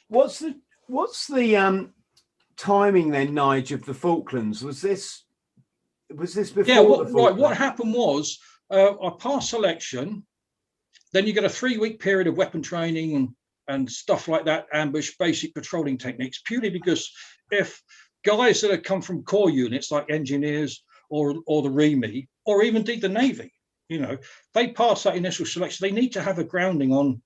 What's the timing then, Nigel, of the Falklands? Was this before? Yeah, what happened was I passed selection. Then you get a 3-week period of weapon training and stuff like that, ambush, basic patrolling techniques, purely because if guys that have come from core units like engineers or the REME, or even indeed the Navy, they pass that initial selection, they need to have a grounding on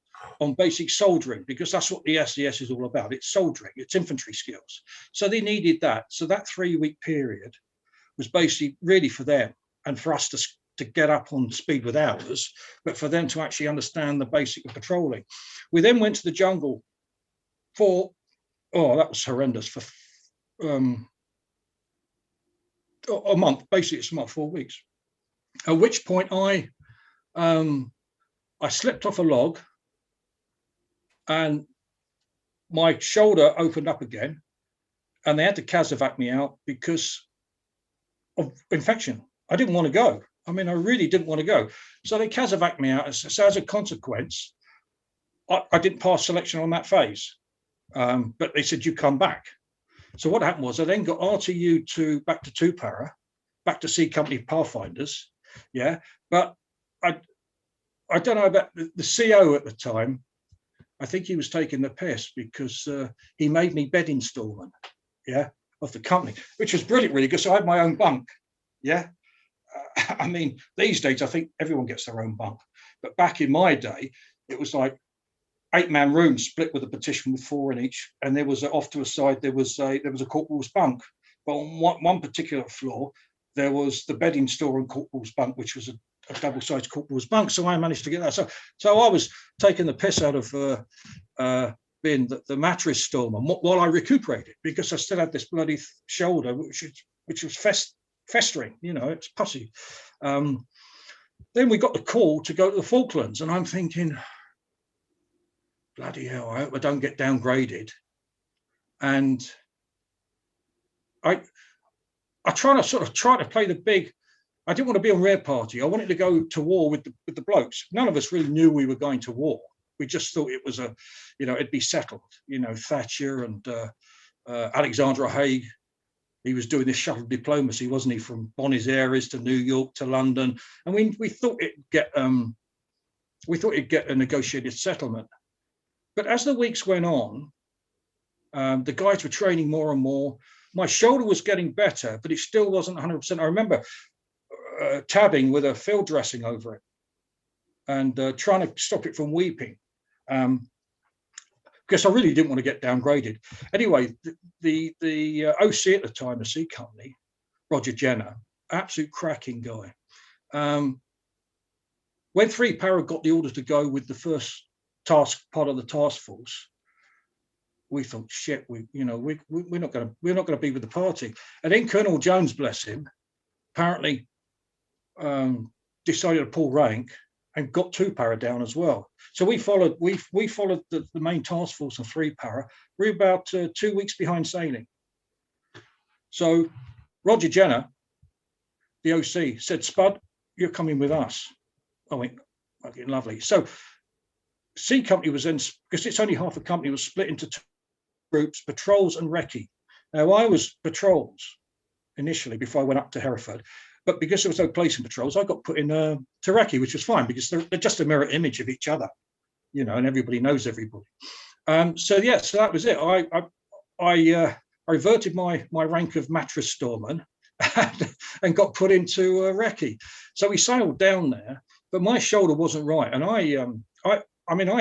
basic soldiering, because that's what the SAS is all about. It's soldiering, it's infantry skills. So they needed that. So that 3-week period was basically really for them and for us to get up on speed with ours, but for them to actually understand the basic of patrolling. We then went to the jungle for, that was horrendous, for a month, basically it's not 4 weeks. At which point I slipped off a log and my shoulder opened up again, and they had to casevac me out because of infection. I didn't want to go. I mean, I really didn't want to go. So they casevaced me out. So as a consequence, I didn't pass selection on that phase. But they said, you come back. So what happened was I then got RTU back to 2 para, back to C Company Pathfinders. Yeah. But I don't know about the CO at the time. I think he was taking the piss because he made me bed installment, of the company, which was brilliant, really, because I had my own bunk. Yeah. I mean, these days, I think everyone gets their own bunk. But back in my day, it was like 8-man room split with a partition with 4 in each. And there was off to a side, there was a corporal's bunk. But on one particular floor, there was the bedding store and corporal's bunk, which was a double-sized corporal's bunk. So I managed to get that. So I was taking the piss out of being the mattress stormer while I recuperated, because I still had this bloody shoulder, which was festering, it's pussy. Then we got the call to go to the Falklands, and I'm thinking, bloody hell, I hope I don't get downgraded. And I try to play the big. I didn't want to be on rear party. I wanted to go to war with the blokes. None of us really knew we were going to war. We just thought it was it'd be settled. Thatcher and Alexander Haig. He was doing this shuttle diplomacy, wasn't he, from Buenos Aires to New York to London, and we thought it'd get a negotiated settlement. But as the weeks went on, the guys were training more and more. My shoulder was getting better, but it still wasn't 100%. I remember tabbing with a field dressing over it and trying to stop it from weeping. Because I really didn't want to get downgraded. Anyway, the OC at the time, the C Company, Roger Jenner, absolute cracking guy. When 3 para got the orders to go with the first part of the task force, we thought, shit, we're not going to be with the party. And then Colonel Jones, bless him, apparently decided to pull rank and got 2 para down as well. So we followed the main task force of 3 para. We're about 2 weeks behind sailing. So Roger Jenner, the OC, said, Spud, you're coming with us. I went, okay, lovely. So C Company was then, because it's only half a company, was split into 2 groups, patrols and recce. Now I was patrols initially before I went up to Hereford. But because there was no place in patrols, I got put in to recce, which was fine because they're just a mirror image of each other, and everybody knows everybody. So that was it. I reverted my rank of mattress storeman and got put into recce. So we sailed down there, but my shoulder wasn't right, and I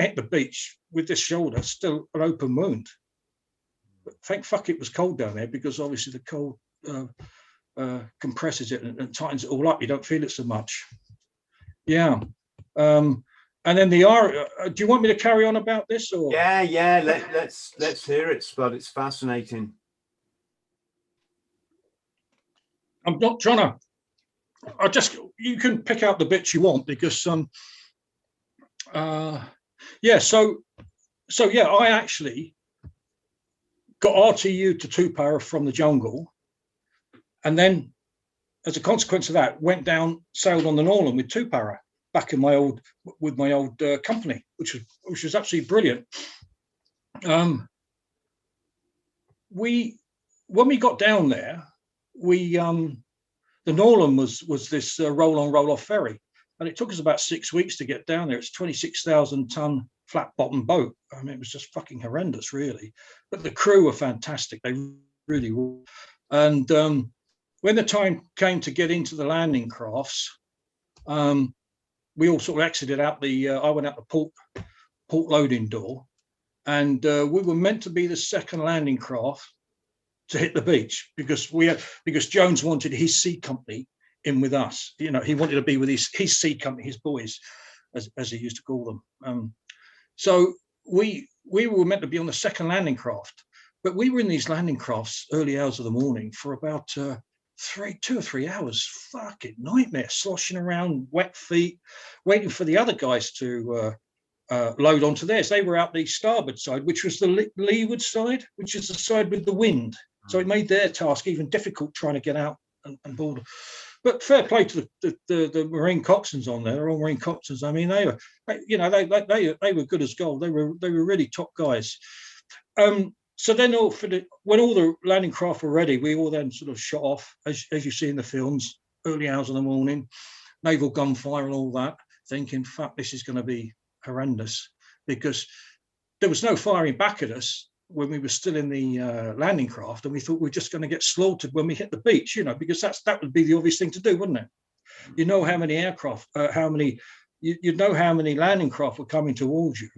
hit the beach with this shoulder still an open wound. But thank fuck it was cold down there, because obviously the cold compresses it and tightens it all up. You don't feel it so much. Yeah. And then do you want me to carry on about this, or? Yeah. Let's hear it, Spud. It's fascinating. I'm not trying to. You can pick out the bits you want, because I actually got RTU to 2 para from the jungle. And then, as a consequence of that, went down, sailed on the Norland with 2 para back in my old company, which was absolutely brilliant. When we got down there, the Norland was this roll on roll off ferry, and it took us about 6 weeks to get down there. It's 26,000 ton flat bottom boat. I mean, it was just fucking horrendous, really. But the crew were fantastic. They really were. And when the time came to get into the landing crafts, we all sort of exited out I went out the port loading door, and we were meant to be the second landing craft to hit the beach, because Jones wanted his seed company in with us. You know, he wanted to be with his seed company, his boys, as he used to call them. So we were meant to be on the second landing craft, but we were in these landing crafts early hours of the morning for about 2 or 3 hours. Fucking nightmare, sloshing around, wet feet, waiting for the other guys to load onto theirs. They were out the starboard side, which was the leeward side, which is the side with the wind. So it made their task even difficult trying to get out and board. But fair play to the Marine coxswans on there. They're all Marine coxswains. I mean, they were good as gold. They were really top guys. So then when all the landing craft were ready, we all then sort of shot off, as you see in the films, early hours of the morning, naval gunfire and all that, thinking, fuck, this is going to be horrendous, because there was no firing back at us when we were still in the landing craft, and we thought we were just going to get slaughtered when we hit the beach, you know, because that would be the obvious thing to do, wouldn't it? You know how many aircraft, you'd know how many landing craft were coming towards you,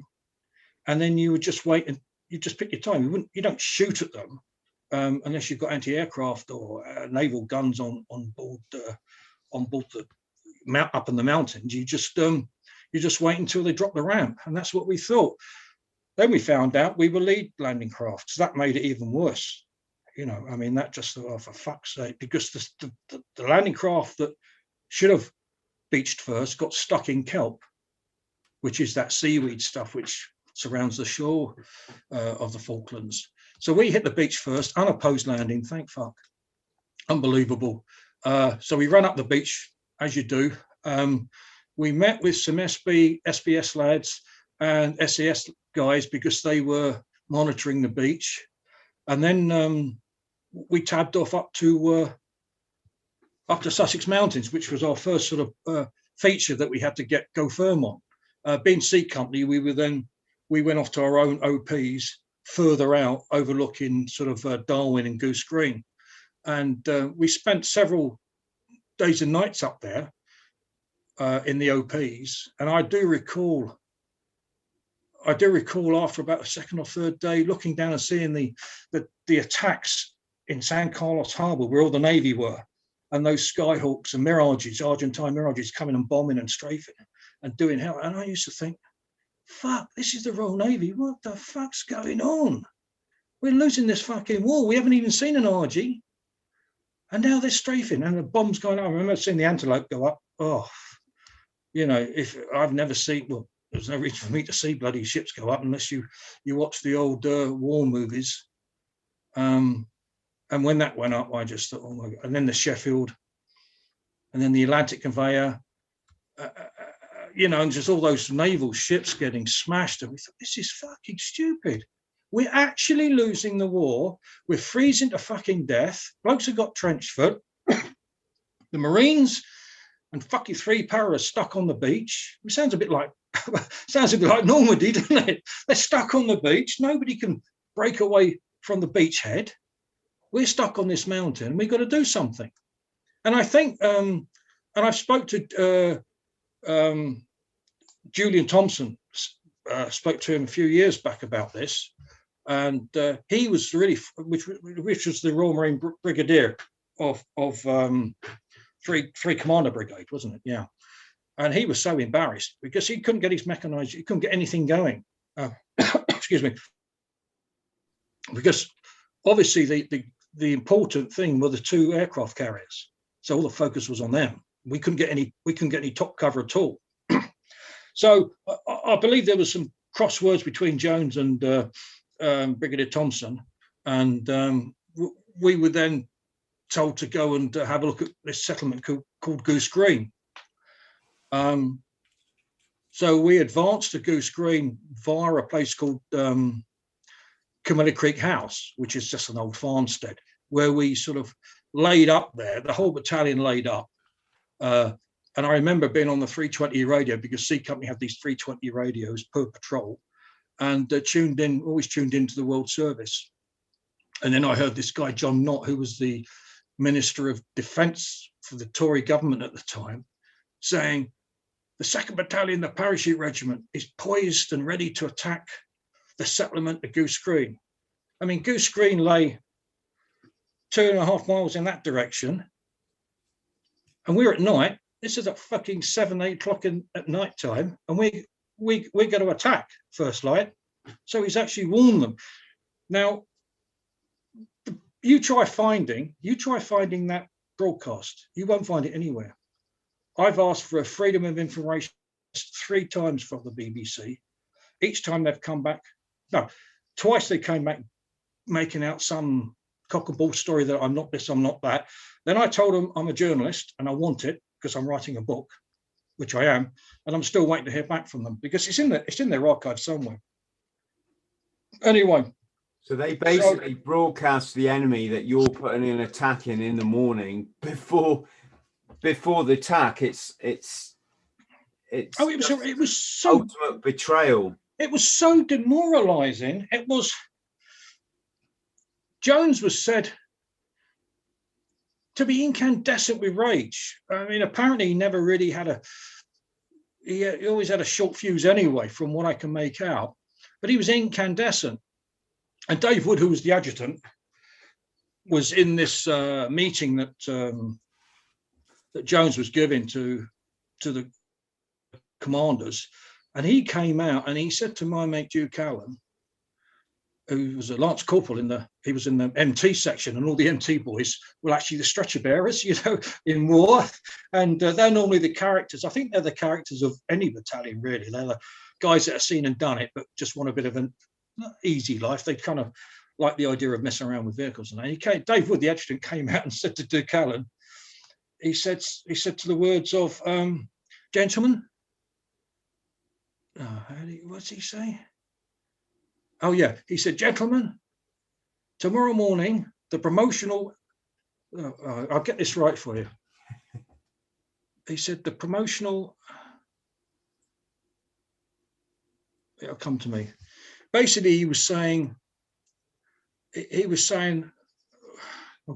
and then you would just wait and you just pick your time. You don't shoot at them unless you've got anti-aircraft or naval guns on board the up in the mountains. You just wait until they drop the ramp, and that's what we thought. Then we found out we were lead landing craft, so that made it even worse. You know, I mean, that just, oh, for fuck's sake, because the landing craft that should have beached first got stuck in kelp, which is that seaweed stuff which surrounds the shore of the Falklands. So we hit the beach first, unopposed landing, thank fuck. Unbelievable. So we ran up the beach, as you do. We met with some SBS lads and SAS guys, because they were monitoring the beach. And then we tabbed off up to Sussex Mountains, which was our first sort of feature that we had to go firm on. Being seed company, we went off to our own OPs further out, overlooking sort of Darwin and Goose Green. And we spent several days and nights up there in the OPs. And I do recall after about the second or third day, looking down and seeing the attacks in San Carlos Harbor, where all the Navy were, and those Skyhawks and Mirages, Argentine Mirages, coming and bombing and strafing and doing hell. And I used to think, fuck, this is the Royal Navy. What the fuck's going on? We're losing this fucking war. We haven't even seen an RG. And now they're strafing and the bombs going up. I remember seeing the Antelope go up. Oh, you know, if I've never seen, well, there's no reason for me to see bloody ships go up unless you watch the old war movies. And when that went up, I just thought, oh my God. And then the Sheffield, and then the Atlantic Conveyor, you know, and just all those naval ships getting smashed. And we thought, this is fucking stupid. We're actually losing the war. We're freezing to fucking death. Blokes have got trench foot. The Marines and fucking 3 para are stuck on the beach. It sounds a bit like Normandy, doesn't it? They're stuck on the beach. Nobody can break away from the beachhead. We're stuck on this mountain. We've got to do something. And I think, and I've spoke to Julian Thompson, spoke to him a few years back about this. And he was really, which was the Royal Marine Brigadier of 3 Commander Brigade, wasn't it? Yeah. And he was so embarrassed because he couldn't get his mechanized, he couldn't get anything going. Excuse me. Because obviously the important thing were the 2 aircraft carriers. So all the focus was on them. We couldn't get any top cover at all. So I believe there was some crosswords between Jones and Brigadier Thompson, and we were then told to go and have a look at this settlement called Goose Green. So we advanced to Goose Green via a place called Camilla Creek House, which is just an old farmstead, where we sort of laid up there. The whole battalion laid up. And I remember being on the 320 radio, because C Company had these 320 radios per patrol, and always tuned into the World Service. And then I heard this guy, John Knott, who was the Minister of Defence for the Tory government at the time, saying, the 2nd Battalion, the Parachute Regiment, is poised and ready to attack the settlement of Goose Green. I mean, Goose Green lay 2.5 miles in that direction. And we're at night. This is at fucking 7, 8 o'clock at night time. And we're going to attack first light. So he's actually warned them. Now, you try finding that broadcast. You won't find it anywhere. I've asked for a freedom of information 3 times from the BBC. Each time they've come back. No, twice they came back making out some cock and ball story that I'm not this, I'm not that. Then I told them I'm a journalist and I want it because I'm writing a book, which I am, and I'm still waiting to hear back from them because it's in their archive somewhere. Anyway. So they basically broadcast the enemy that you're putting in attack in the morning before the attack. It was so ultimate betrayal. It was so demoralizing. It was. Jones was said to be incandescent with rage. I mean, apparently he never really had he always had a short fuse anyway, from what I can make out, but he was incandescent. And Dave Wood, who was the adjutant, was in this meeting that Jones was giving to the commanders. And he came out and he said to my mate Duke Allen, who was a Lance Corporal he was in the MT section, and all the MT boys were actually the stretcher bearers, in war. And they're normally the characters. I think they're the characters of any battalion, really. They're the guys that have seen and done it, but just want a bit of an easy life. They kind of like the idea of messing around with vehicles. And Dave Wood, the adjutant, came out and said to Duke Allen, he said to the words of, gentlemen, what's he say? Oh yeah, he said, gentlemen, tomorrow morning, the promotional, I'll get this right for you. He said the promotional, it'll come to me. Basically, he was saying, I'm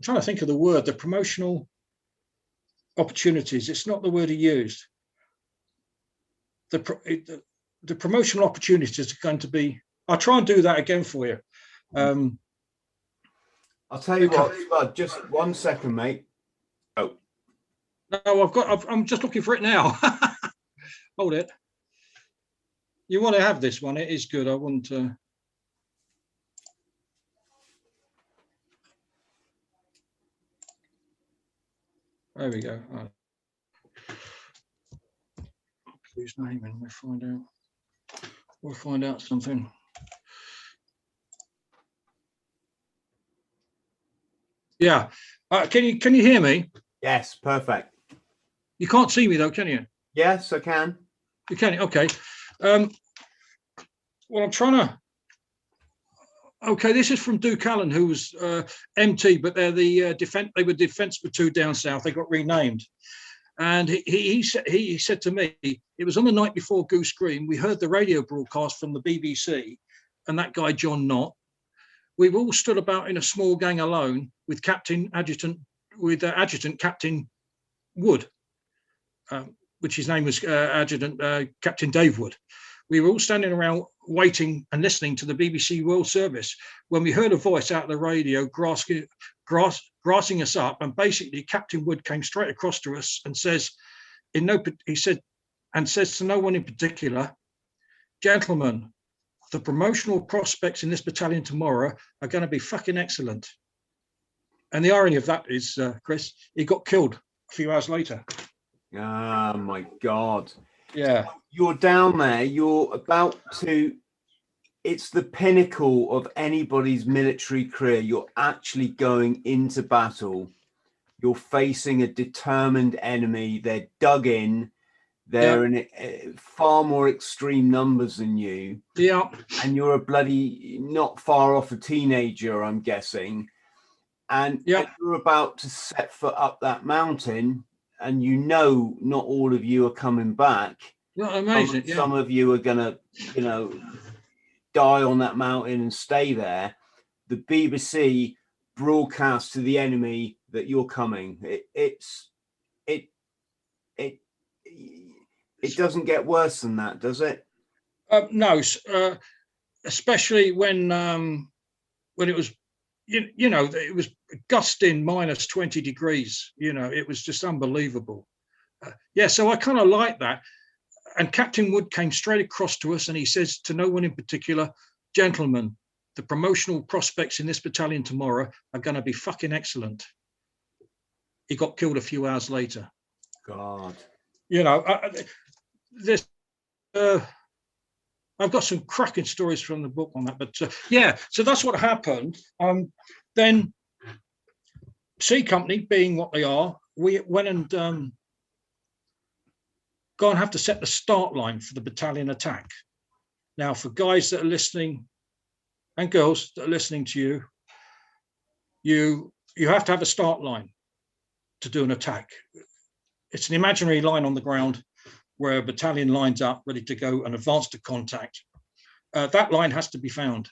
trying to think of the word, the promotional opportunities. It's not the word he used. The promotional opportunities are going to be, I'll try and do that again for you. I'll tell you what, just 1 second, mate. Oh. No, I'm just looking for it now. Hold it. You want to have this one? It is good. I wouldn't. There we go. Right. Whose name? And we'll find out something. Yeah. Can you hear me? Yes, perfect. You can't see me though, can you? Yes, I can. You can. Okay. Well, I'm trying to. Okay, this is from Duke Allen, who was MT, but they're the defense. They were defence platoon down south. They got renamed, and he said to me, it was on the night before Goose Green. We heard the radio broadcast from the BBC, and that guy John Knott. We've all stood about in a small gang alone with Adjutant Captain Wood, which his name was Captain Dave Wood. We were all standing around waiting and listening to the BBC World Service when we heard a voice out of the radio grassing us up, and basically Captain Wood came straight across to us and says to no one in particular, gentlemen, the promotional prospects in this battalion tomorrow are going to be fucking excellent. And the irony of that is, Chris, he got killed a few hours later. Oh my God. Yeah. You're down there, you're about to, it's the pinnacle of anybody's military career. You're actually going into battle. You're facing a determined enemy. They're dug in. They're in far more extreme numbers than you. Yeah. And you're a bloody not far off a teenager, I'm guessing. And you're about to set foot up that mountain, and you know not all of you are coming back. Amazing. Some of you are gonna, die on that mountain and stay there. The BBC broadcasts to the enemy that you're coming. It doesn't get worse than that, does it? No, especially when it was, it was gusting minus 20 degrees. It was just unbelievable. So I kind of like that. And Captain Wood came straight across to us and he says to no one in particular, gentlemen, the promotional prospects in this battalion tomorrow are going to be fucking excellent. He got killed a few hours later. God. I've got some cracking stories from the book on that, but so that's what happened. Then C Company, being what they are, we went and go and have to set the start line for the battalion attack. Now, for guys that are listening and girls that are listening to you have to have a start line to do an attack. It's an imaginary line on the ground where a battalion lines up ready to go and advance to contact. That line has to be found.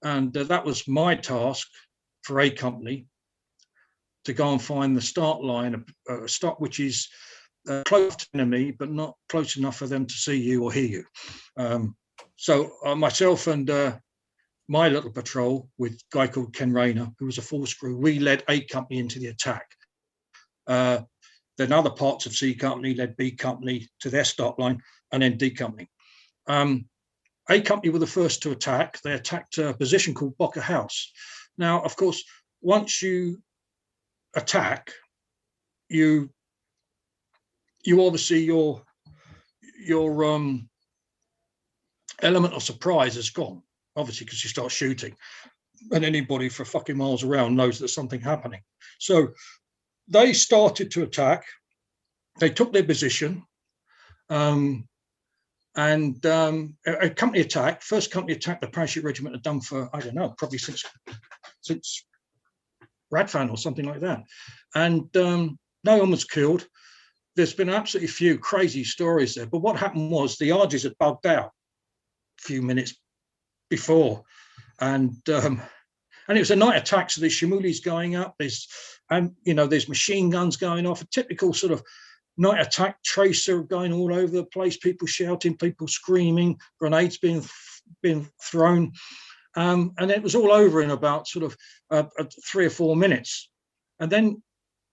And that was my task for A Company, to go and find the start line, a start which is close to enemy, but not close enough for them to see you or hear you. So myself and my little patrol with a guy called Ken Rayner, who was a force crew, we led A Company into the attack. Then other parts of C Company led B Company to their start line, and then D Company. A Company were the first to attack. They attacked a position called Bocker House. Now, of course, once you attack, you obviously your element of surprise is gone, obviously, because you start shooting, and anybody for fucking miles around knows there's something happening. So they started to attack. They took their position, and a company attack. First company attack the parachute regiment had done for, I don't know, probably since Radfan or something like that. And no one was killed. There's been absolutely few crazy stories there. But what happened was the Argies had bugged out a few minutes before, and it was a night attack. So there's Shimulis going up. There's machine guns going off. A typical sort of night attack tracer going all over the place. People shouting, people screaming, grenades being thrown, and it was all over in about sort of 3 or 4 minutes. And then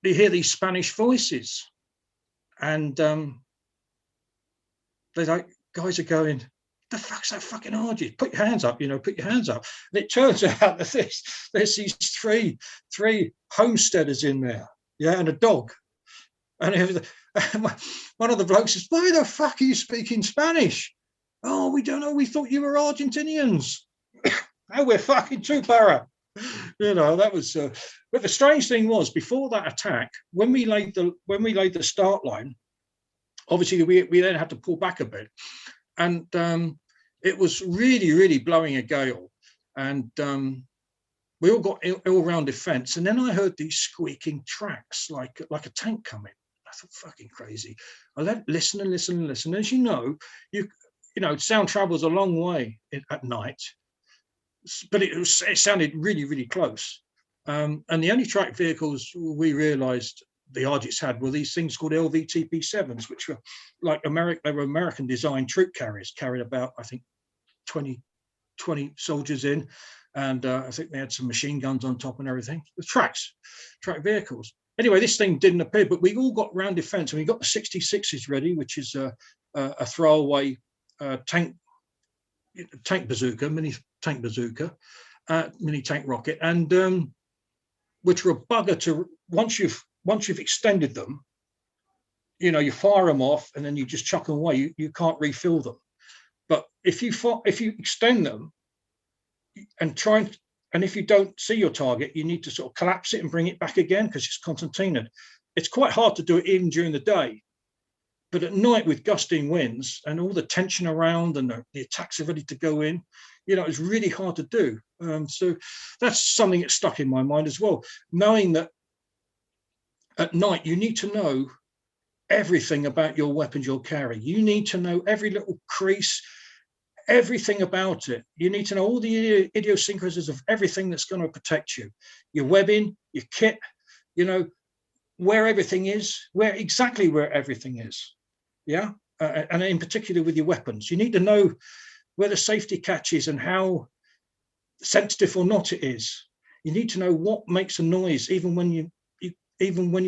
you hear these Spanish voices, and they're like, guys are going, the fuck's that fucking Argie? Put your hands up, put your hands up. And it turns out that there's these three homesteaders in there, and a dog. And one of the blokes says, why the fuck are you speaking Spanish? Oh, we don't know. We thought you were Argentinians. Oh, we're fucking Chupara. That was. But the strange thing was, before that attack, when we laid the start line, obviously we then had to pull back a bit, and it was really, really blowing a gale, and we all got all round defence. And then I heard these squeaking tracks like a tank coming. I thought, fucking crazy. I let listen and listen and listen. As you know, sound travels a long way at night, but it sounded really, really close. And the only track vehicles we realised the Argies had were these things called LVTP-7s, which were like they were American designed troop carriers, carried about, I think, 20 soldiers in. And I think they had some machine guns on top and everything. The track vehicles. Anyway, this thing didn't appear, but we all got round defence, and we got the 66s ready, which is a throwaway tank bazooka, mini tank bazooka, mini tank rocket, and which were a bugger to once you've extended them, you fire them off and then you just chuck them away. You can't refill them. But if you extend them and if you don't see your target, you need to sort of collapse it and bring it back again because it's concertinaed. It's quite hard to do it even during the day. But at night with gusting winds and all the tension around and the attacks are ready to go in, it's really hard to do. So that's something that stuck in my mind as well, knowing that at night you need to know everything about your weapons you're carrying. You need to know every little crease, everything about it. You need to know all the idiosyncrasies of everything that's going to protect you. Your webbing, your kit, where everything is, where everything is. Yeah. And in particular with your weapons, you need to know where the safety catch is and how sensitive or not it is. You need to know what makes a noise, even when you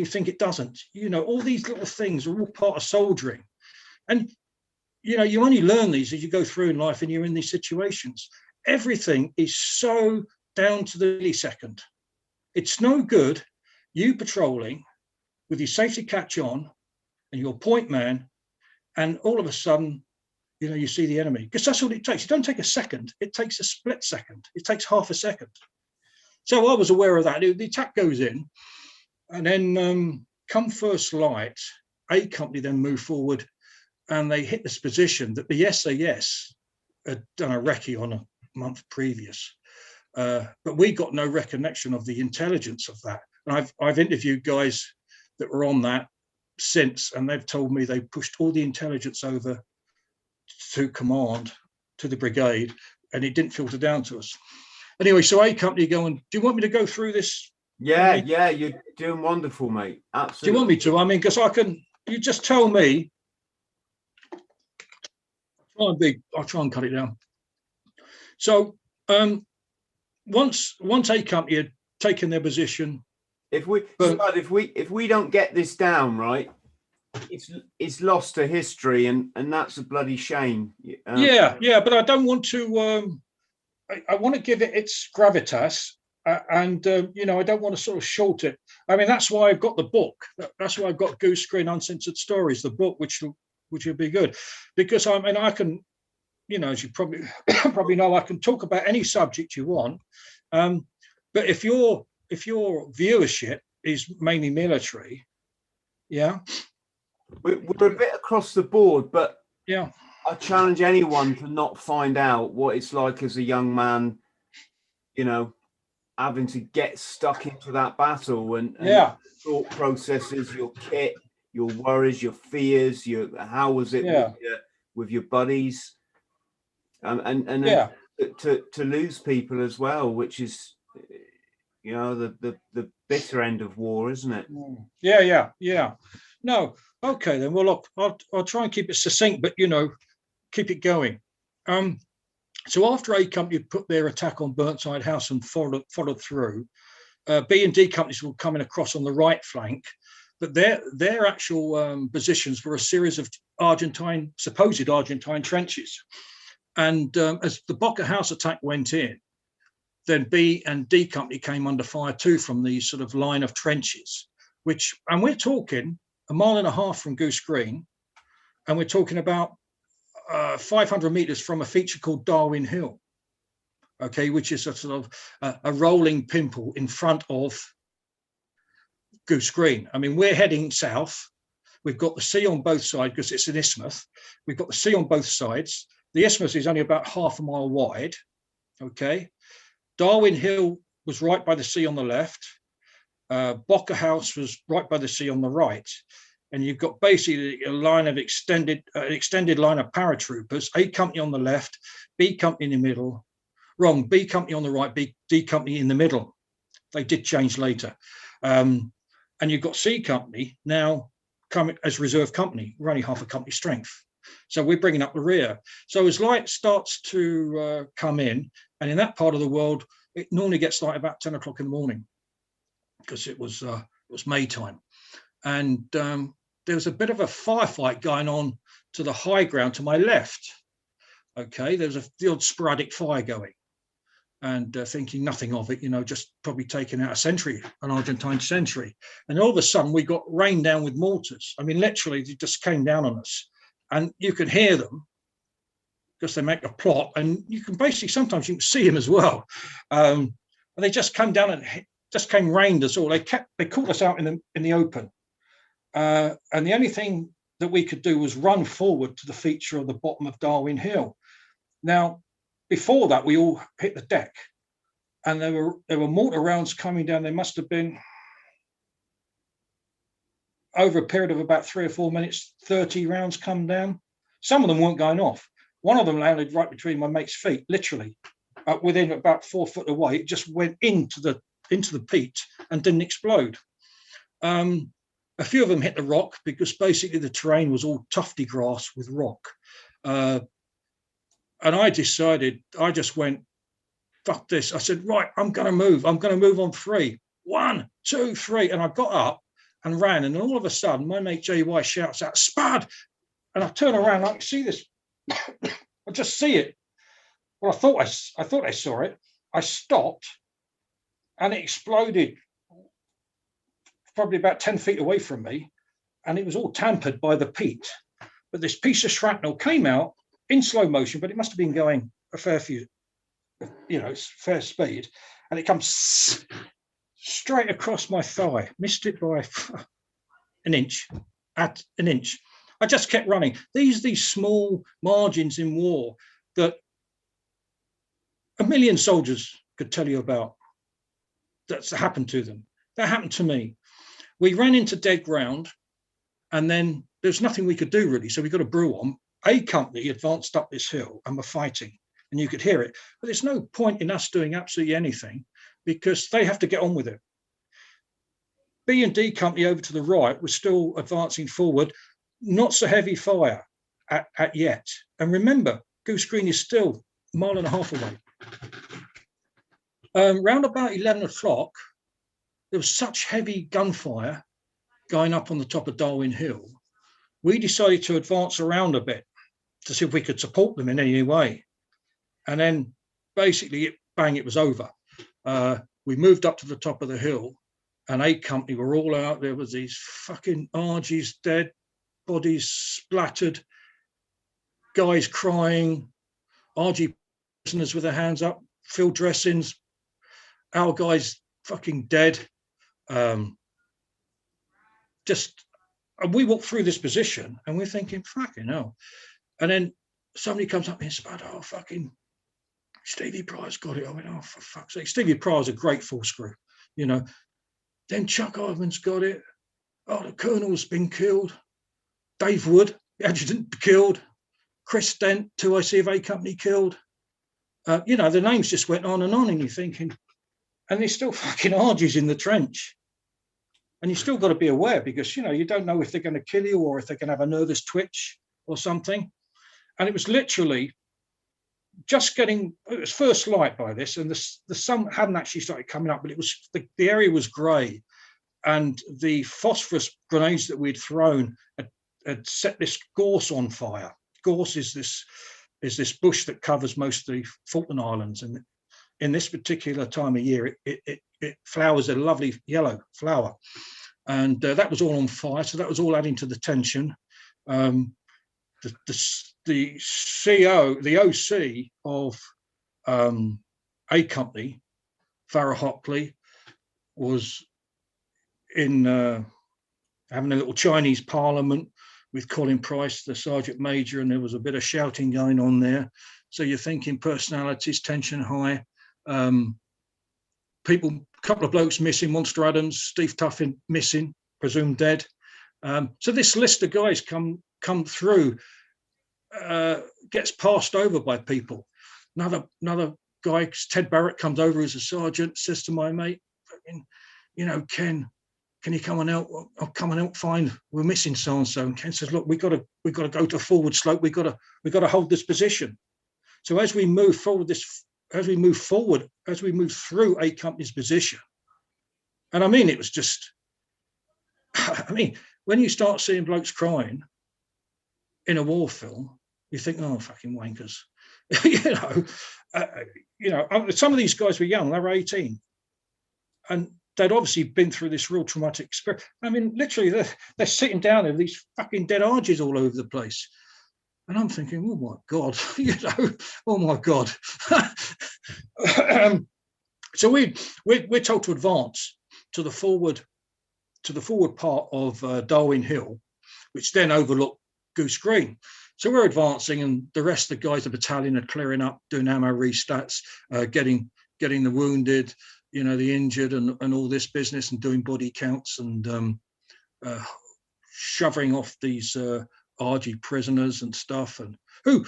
think it doesn't. All these little things are all part of soldiering. And you only learn these as you go through in life and you're in these situations. Everything is so down to the millisecond. It's no good you patrolling with your safety catch on and your point man, and all of a sudden, you see the enemy. Because that's all it takes. It don't take a second. It takes a split second. It takes half a second. So I was aware of that. The attack goes in, and then come first light, A company then move forward, and they hit this position that the SAS had done a recce on a month previous. But we got no recollection of the intelligence of that. And I've interviewed guys that were on that since, and they've told me they pushed all the intelligence over to command, to the brigade, and it didn't filter down to us. Anyway, so A company going, do you want me to go through this? Yeah, you're doing wonderful, mate. Absolutely. Do you want me to? I mean, because you just tell me. I'll try and cut it down. So once A company had taken their position, if we don't get this down right, it's lost to history, and that's a bloody shame. Yeah, but I don't want to. I want to give it its gravitas, and I don't want to sort of short it. I mean, that's why I've got the book. That's why I've got Goose Green Uncensored Stories, the book, which will be good, because I can, as you probably know, I can talk about any subject you want, but if your viewership is mainly military, yeah. We're a bit across the board, but yeah, I challenge anyone to not find out what it's like as a young man, having to get stuck into that battle and thought processes, your kit, your worries, your fears, how was it with your buddies, and to lose people as well, which is the bitter end of war, isn't it? Yeah. No. Okay, then. Well, I'll try and keep it succinct, but keep it going. So after A company put their attack on Burnside House and followed through, B and D companies were coming across on the right flank, but their actual positions were a series of supposed Argentine trenches. And as the Boca House attack went in, then B and D company came under fire too from these sort of line of trenches, and we're talking 1.5 miles from Goose Green, and we're talking about 500 meters from a feature called Darwin Hill, okay, which is a sort of a rolling pimple in front of Goose Green. I mean, we're heading south. We've got the sea on both sides because it's an isthmus. We've got the sea on both sides. The isthmus is only about 0.5 mile wide, okay. Darwin Hill was right by the sea on the left. Boca House was right by the sea on the right. And you've got basically a line of extended line of paratroopers, A company on the left, B company in the middle. Wrong, B company on the right, D company in the middle. They did change later. And you've got C company now coming as reserve company. We're only half a company strength. So we're bringing up the rear. So as light starts to come in, and in that part of the world, it normally gets light about 10 o'clock in the morning because it was Maytime. And there was a bit of a firefight going on to the high ground to my left. Okay, there was the odd sporadic fire going, and thinking nothing of it, just probably taking out an Argentine sentry. And all of a sudden, we got rained down with mortars. I mean, literally, they just came down on us, and you could hear them because they make a plot, and you can basically sometimes you can see them as well. And they just come down and just rained us all. They caught us out in the open. And the only thing that we could do was run forward to the feature of the bottom of Darwin Hill. Now, before that, we all hit the deck, and there were mortar rounds coming down. There must have been, over a period of about 3 or 4 minutes, 30 rounds come down. Some of them weren't going off. One of them landed right between my mate's feet, literally, within about 4 foot away. It just went into the peat and didn't explode. A few of them hit the rock because basically the terrain was all tufty grass with rock. And I decided, I just went, fuck this. I said, right, I'm going to move. I'm going to move on 3. 1, 2, 3. And I got up and ran. And then all of a sudden, my mate JY shouts out, Spud. And I turn around, I see this. I just see it. Well, I thought I saw it. I stopped and it exploded probably about 10 feet away from me, and it was all tampered by the peat. But this piece of shrapnel came out in slow motion, but it must have been going a fair few, fair speed, and it comes straight across my thigh, missed it by an inch. I just kept running. These small margins in war that a million soldiers could tell you about that's happened to them. That happened to me. We ran into dead ground, and then there's nothing we could do really. So we got a brew on. A company advanced up this hill and were fighting, and you could hear it. But there's no point in us doing absolutely anything because they have to get on with it. B and D company over to the right was still advancing forward, not so heavy fire at yet. And remember, Goose Green is still 1.5 miles away. Round about 11 o'clock, there was such heavy gunfire going up on the top of Darwin Hill. We decided to advance around a bit to see if we could support them in any way. And then basically, it was over. We moved up to the top of the hill, and A company were all out. There was these fucking RGs dead, bodies splattered, guys crying, RG prisoners with their hands up, field dressings, our guys fucking dead. And we walked through this position and we're thinking, fucking hell. And then somebody comes up and Spud, oh, fucking Stevie Pryor's got it. I went, oh, for fuck's sake. Stevie Pryor's a great full screw, Then Chuck Ivan's got it. Oh, the Colonel's been killed. Dave Wood, the adjutant, killed. Chris Dent, 2IC of A Company, killed. The names just went on, and you're thinking, and there's still fucking RGs in the trench. And you still got to be aware because, you don't know if they're going to kill you or if they're going to have a nervous twitch or something. And it was literally it was first light by this, and the sun hadn't actually started coming up, but it was the area was grey, and the phosphorus grenades that we'd thrown had set this gorse on fire. Gorse is this bush that covers most of the Falkland Islands, and in this particular time of year, it flowers a lovely yellow flower, and that was all on fire. So that was all adding to the tension. The OC of A Company, Farrah Hockley, was in having a little Chinese parliament with Colin Price, the Sergeant Major, and there was a bit of shouting going on there. So you're thinking personalities, tension high. People, a couple of blokes missing, Monster Adams, Steve Tuffin missing, presumed dead. So this list of guys come through, gets passed over by people. Another guy, Ted Barrett, comes over as a sergeant, says to my mate, Ken, can you come and help? I'll come and help find, we're missing so-and-so. And Ken says, look, we got to go to forward slope. We got to hold this position. So as we move forward, as we move through A Company's position, and it was just, when you start seeing blokes crying in a war film, you think, oh, fucking wankers. Some of these guys were young, they were 18. And they'd obviously been through this real traumatic experience. Literally, they're sitting down there with these fucking dead arches all over the place. And I'm thinking, oh my God, oh my God. So we're told to advance to the forward part of Darwin Hill, which then overlooked Goose Green. So we're advancing, and the rest of the guys, the battalion, are clearing up, doing ammo restats, getting the wounded, the injured, and all this business, and doing body counts, and shoving off these RG prisoners and stuff, and who,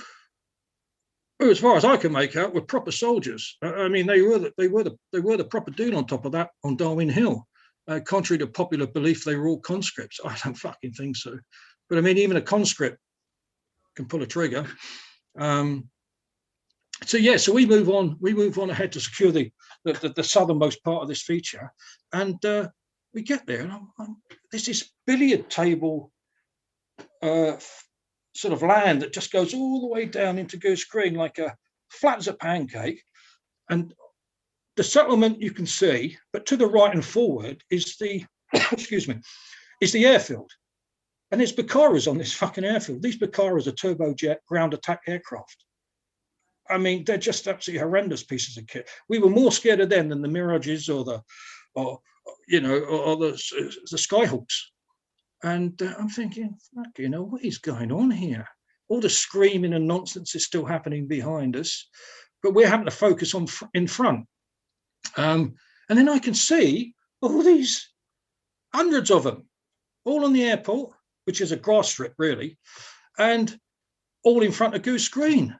as far as I can make out, were proper soldiers. I mean, they were the proper dude on top of that on Darwin Hill. Contrary to popular belief, they were all conscripts. I don't fucking think so. But I mean, even a conscript can pull a trigger. So we move on ahead to secure the southernmost part of this feature, and we get there, and there's this billiard table sort of land that just goes all the way down into Goose Green, like a flat as a pancake, and the settlement you can see, but to the right and forward is the is the airfield. And there's Bakaras on this fucking airfield. These Bakaras are turbojet ground attack aircraft. I mean, they're just absolutely horrendous pieces of kit. We were more scared of them than the Mirages or the Skyhawks. And I'm thinking, what is going on here? All the screaming and nonsense is still happening behind us, but we're having to focus on in front. And then I can see all these hundreds of them, all on the airport, which is a grass strip, really, and all in front of Goose Green.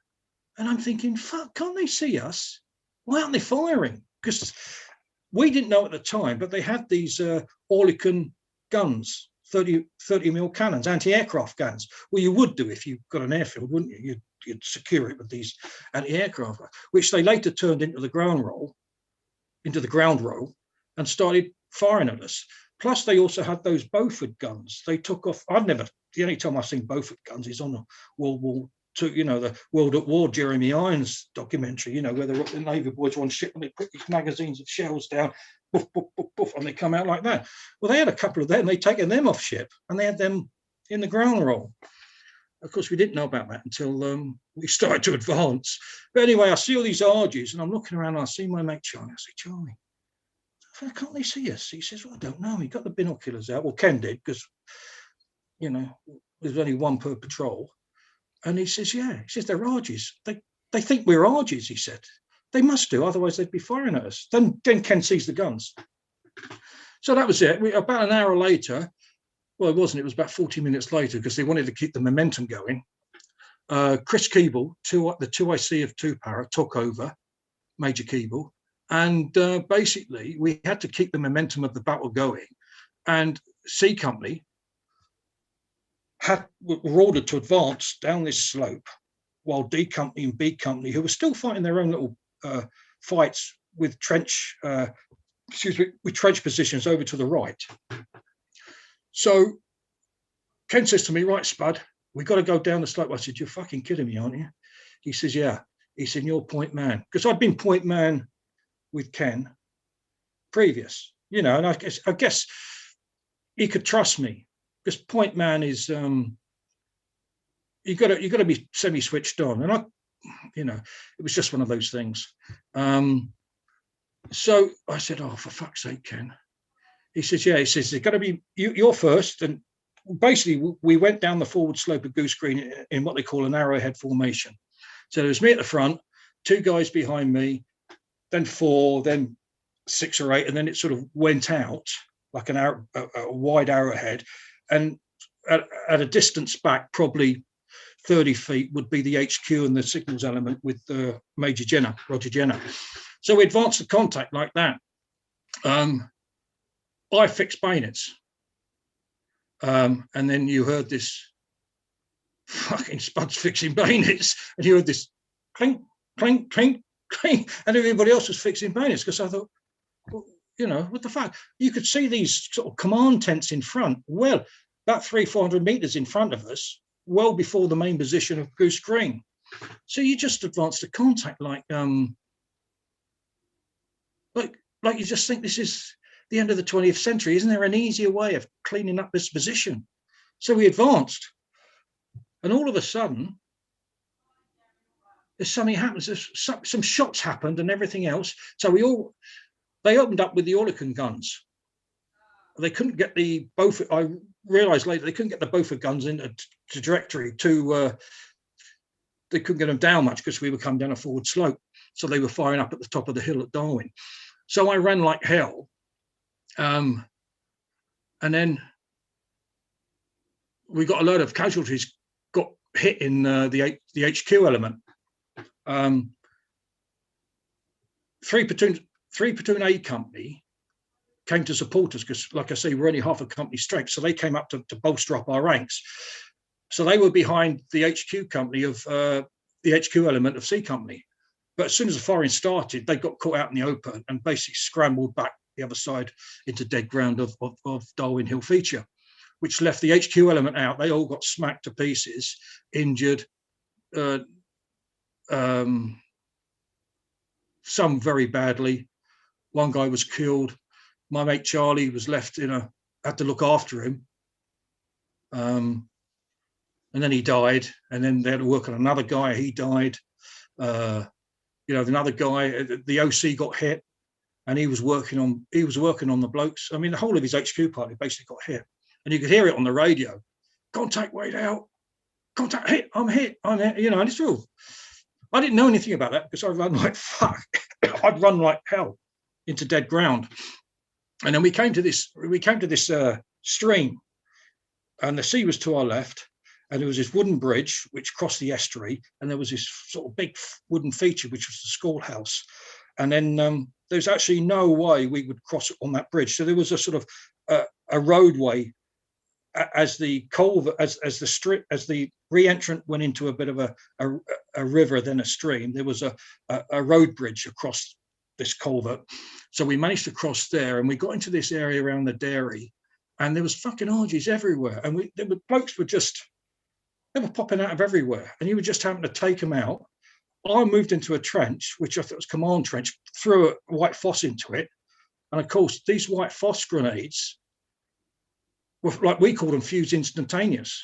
And I'm thinking, fuck, can't they see us? Why aren't they firing? Because we didn't know at the time, but they had these Oerlikon guns, 30 mil cannons, anti-aircraft guns. Well, you would do if you've got an airfield, wouldn't you? You'd secure it with these anti-aircraft, which they later turned into the ground roll, and started firing at us. Plus, they also had those Beaufort guns. They took off. The only time I've seen Beaufort guns is on the World War II, the World at War Jeremy Irons documentary, where the Navy boys were on ship and they put these magazines of shells down, boof, boof, boof, boof, and they come out like that. Well, they had a couple of them. They'd taken them off ship and they had them in the ground roll. Of course, we didn't know about that until we started to advance. But anyway, I see all these RGs and I'm looking around and I see my mate Charlie. I say, Charlie, why can't they see us? He says, well, I don't know. He got the binoculars out. Well, Ken did, because, there's only one per patrol. And he says, yeah. He says, they're RGs. They think we're RGs, he said. They must do, otherwise they'd be firing at us. Then Ken sees the guns. So that was it. About an hour later, well, it wasn't. It was about 40 minutes later, because they wanted to keep the momentum going. Chris Keeble, the 2IC of 2 Para, took over, Major Keeble. And basically, we had to keep the momentum of the battle going. And C Company were ordered to advance down this slope, while D Company and B Company, who were still fighting their own little fights with trench positions over to the right. So Ken says to me, right, Spud, we got to go down the slope. I said, you're fucking kidding me, aren't you? He says, yeah. He said, you're point man. Because I'd been point man with Ken previous, and I guess he could trust me, because point man is you got to be semi-switched on, and it was just one of those things. So I said, oh, for fuck's sake, Ken. He says, yeah. He says, it's got to be you're first. And basically we went down the forward slope of Goose Green in what they call an arrowhead formation. So there was me at the front, 2 guys behind me, then 4, then 6 or 8, and then it sort of went out like a wide arrowhead. And at a distance back, probably 30 feet, would be the HQ and the signals element with Major Jenner, Roger Jenner. So we advanced the contact like that. I fixed bayonets. And then you heard this fucking Spuds fixing bayonets, and you heard this clink, clink, clink, clink, and everybody else was fixing bayonets, because I thought, well, what the fuck? You could see these sort of command tents in front, well, about 300-400 meters in front of us, well before the main position of Goose Green. So you just advance the contact like you just think this is the end of the 20th century. Isn't there an easier way of cleaning up this position? So we advanced, and all of a sudden, there's something happens. There's some shots happened and everything else. So they opened up with the Oerlikon guns. They couldn't get the Beaufort. I realised later they couldn't get the Beaufort guns into trajectory they couldn't get them down much because we were coming down a forward slope. So they were firing up at the top of the hill at Darwin. So I ran like hell. And then we got a load of casualties got hit in the HQ element. 3 platoon A company came to support us because, like I say, we're only half a company strength. So they came up to bolster up our ranks. So they were behind the HQ company of the HQ element of C company. But as soon as the firing started, they got caught out in the open and basically scrambled back the other side into dead ground of Darwin Hill feature, which left the HQ element out. They all got smacked to pieces, injured, some very badly. One guy was killed. My mate Charlie was left had to look after him. And then he died. And then they had to work on another guy. He died. Another guy, the OC got hit, and he was working on the blokes. I mean, the whole of his HQ party basically got hit. And you could hear it on the radio. Contact weight out. Contact hit. I'm hit. And it's all. I didn't know anything about that because I ran like fuck. I'd run like hell into dead ground. And then we came to this stream, and the sea was to our left, and there was this wooden bridge which crossed the estuary, and there was this sort of big wooden feature which was the schoolhouse. And then there's actually no way we would cross it on that bridge. So there was a sort of a roadway as the culvert, as the re-entrant went into a bit of a river, then a stream. There was a road bridge across this culvert. So we managed to cross there, and we got into this area around the dairy, and there was fucking orgies everywhere. And blokes they were popping out of everywhere, and you would just happen to take them out. I moved into a trench, which I thought was command trench, threw a white phos into it. And of course, these white phos grenades were, like we call them, fused instantaneous,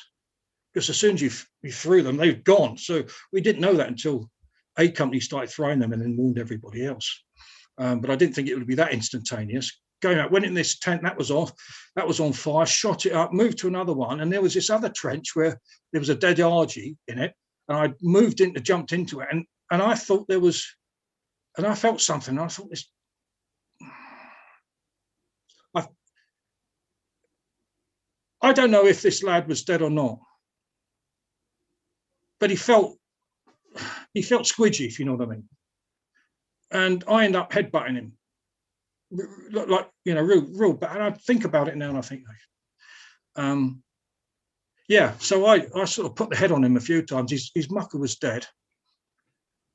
because as soon as you threw them, they've gone. So we didn't know that until A company started throwing them and then warned everybody else. But I didn't think it would be that instantaneous. Going out, went in this tent, that was on fire, shot it up, moved to another one, and there was this other trench where there was a dead RG in it, and I jumped into it, and I thought there was, and I felt something. I thought this. I don't know if this lad was dead or not, but he felt squidgy, if you know what I mean. And I ended up headbutting him, like real bad. And I think about it now, and I think, So I sort of put the head on him a few times. His mucker was dead,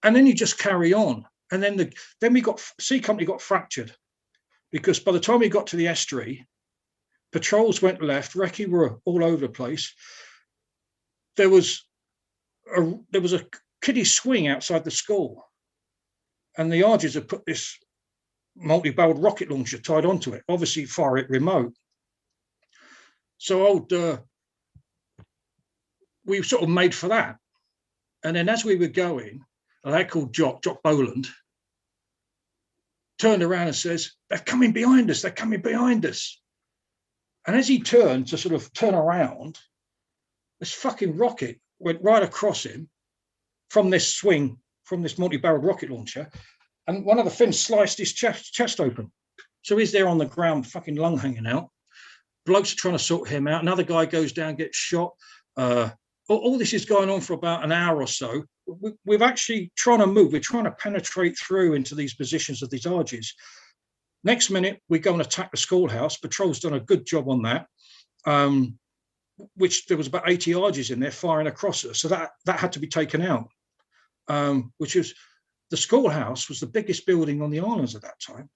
and then you just carry on. And then C company got fractured, because by the time we got to the estuary, patrols went left, recce were all over the place. There was a kiddie swing outside the school, and the Argies had put this multi-barreled rocket launcher tied onto it, obviously fire it remote. So we sort of made for that. And then as we were going, a lad called Jock Boland, turned around and says, "They're coming behind us, they're coming behind us." And as he turned to sort of turn around, this fucking rocket went right across him from this swing, from this multi-barreled rocket launcher, and one of the fins sliced his chest open. So he's there on the ground, fucking lung hanging out. Blokes are trying to sort him out. Another guy goes down, gets shot. All this is going on for about an hour or so. We're actually trying to move. We're trying to penetrate through into these positions of these Argies. Next minute, we go and attack the schoolhouse. Patrol's done a good job on that, which there was about 80 Argies in there firing across us. So that had to be taken out, which was, the schoolhouse was the biggest building on the islands at that time,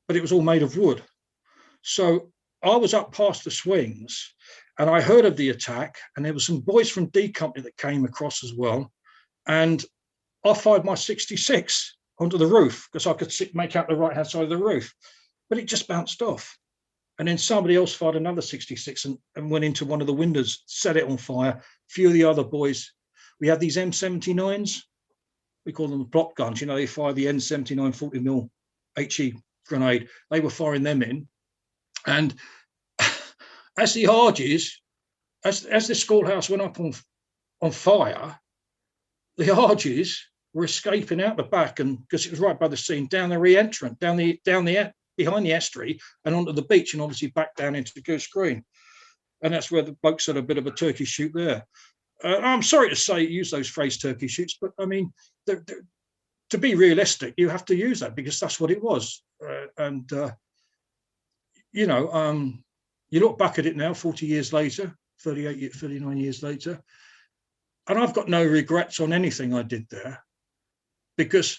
but it was all made of wood. So I was up past the swings, and I heard of the attack, and there were some boys from D Company that came across as well. And I fired my 66 onto the roof because I could make out the right-hand side of the roof, but it just bounced off. And then somebody else fired another 66 and went into one of the windows, set it on fire. A few of the other boys, we had these M79s. We call them the plot guns. They fire the N79 40mm HE grenade. They were firing them in. And as the Arges, as the schoolhouse went up on fire, the Arges were escaping out the back, and because it was right by the scene, down the re-entrant, down the behind the estuary and onto the beach, and obviously back down into Goose Green. And that's where the blokes had a bit of a turkey shoot there. I'm sorry to say, use those phrase turkey shoots, but I mean, to be realistic, you have to use that because that's what it was. You know, you look back at it now, 40 years later, 39 years later, and I've got no regrets on anything I did there, because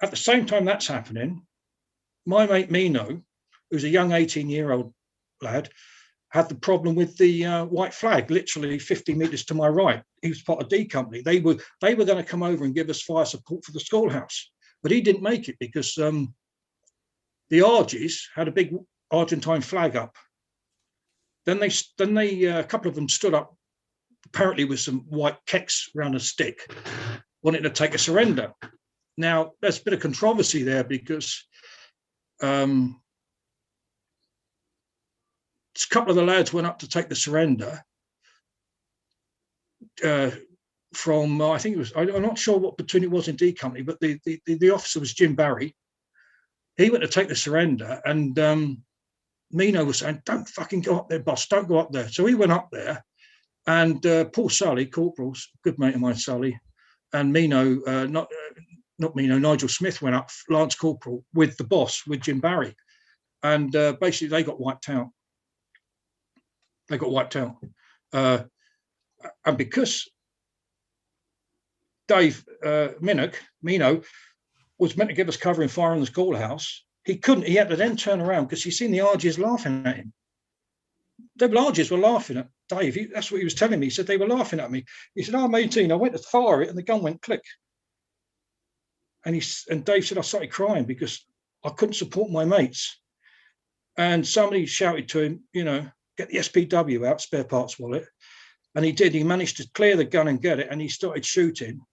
at the same time that's happening, my mate Mino, who's a young 18-year-old lad, had the problem with the white flag, literally 50 meters to my right. He was part of D Company. They were going to come over and give us fire support for the schoolhouse, but he didn't make it because the Arges had a big Argentine flag up. Then they a couple of them stood up, apparently with some white kecks around a stick, wanting to take a surrender. Now there's a bit of controversy there because a couple of the lads went up to take the surrender from, I think it was, I'm not sure what platoon it was in D Company, but the officer was Jim Barry. He went to take the surrender, and Mino was saying, "Don't fucking go up there, boss, don't go up there." So he went up there, and Paul Sully, Corporal, good mate of mine, Sully, and Mino, not Mino, Nigel Smith went up, Lance Corporal, with the boss, with Jim Barry. And basically they got wiped out. They got wiped out. And because Dave Mino, was meant to give us cover and fire on the schoolhouse, he couldn't. He had to then turn around because he's seen the Arges laughing at him. The Arges were laughing at Dave. That's what he was telling me. He said they were laughing at me. He said, "I'm 18. I went to fire it and the gun went click." And Dave said, "I started crying because I couldn't support my mates." And somebody shouted to him, you know, "Get the SPW out, spare parts wallet." And he did. He managed to clear the gun and get it. And he started shooting.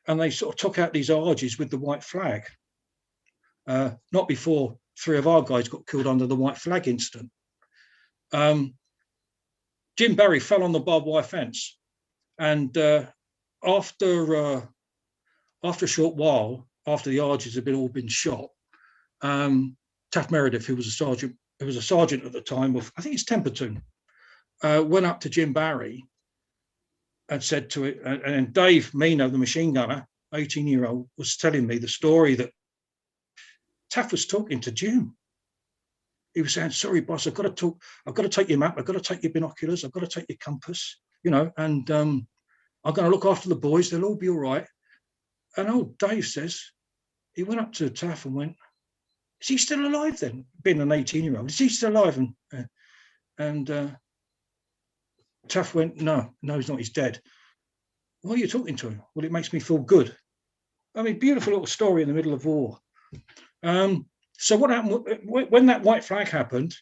And they sort of took out these Arges with the white flag. Not before 3 of our guys got killed under the white flag incident. Jim Barry fell on the barbed wire fence. And after a short while, after the Arges had all been shot, Taff Meredith, who was a sergeant at the time of, I think it's 10 platoon, went up to Jim Barry and said to it, and Dave Mino, the machine gunner, 18-year-old, was telling me the story that Taff was talking to Jim. He was saying, "Sorry, boss, I've got to take your map, I've got to take your binoculars, I've got to take your compass, you know, and I'm going to look after the boys, they'll all be all right." And old Dave says, he went up to Taff and went, "Is he still alive then?" Being an 18-year-old, "Is he still alive?" And Taff went, no, he's not, he's dead." "Why are you talking to him?" "Well, it makes me feel good." I mean, beautiful little story in the middle of war. So what happened when that white flag happened,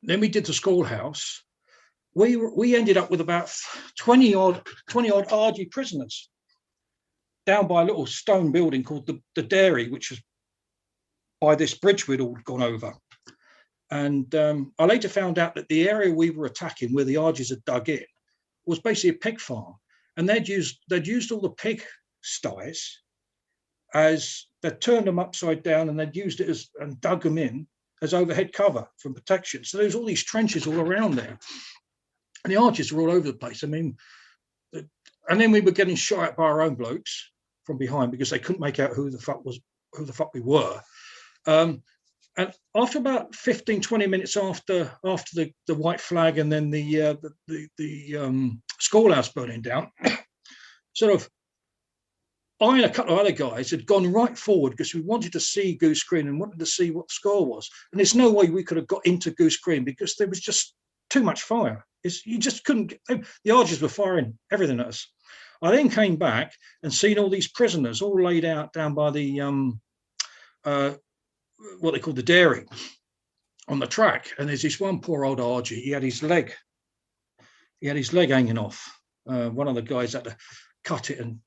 then we did the schoolhouse. We ended up with about 20 odd RG prisoners down by a little stone building called the Dairy, which was by this bridge we'd all gone over. And I later found out that the area we were attacking, where the Arges had dug in, was basically a pig farm. And they'd used all the pig sties as they'd turned them upside down, and they'd used it and dug them in as overhead cover from protection. So there was all these trenches all around there. And the Arges were all over the place. I mean, and then we were getting shot at by our own blokes from behind because they couldn't make out who the fuck we were. And after about 15, 20 minutes after the white flag and then the schoolhouse burning down, sort of, I and a couple of other guys had gone right forward because we wanted to see Goose Green and wanted to see what the score was. And there's no way we could have got into Goose Green because there was just too much fire. You just couldn't get, the Arges were firing everything at us. I then came back and seen all these prisoners all laid out down by the what they call the Dairy on the track. And there's this one poor old Argie. He had his leg hanging off. One of the guys had to cut it and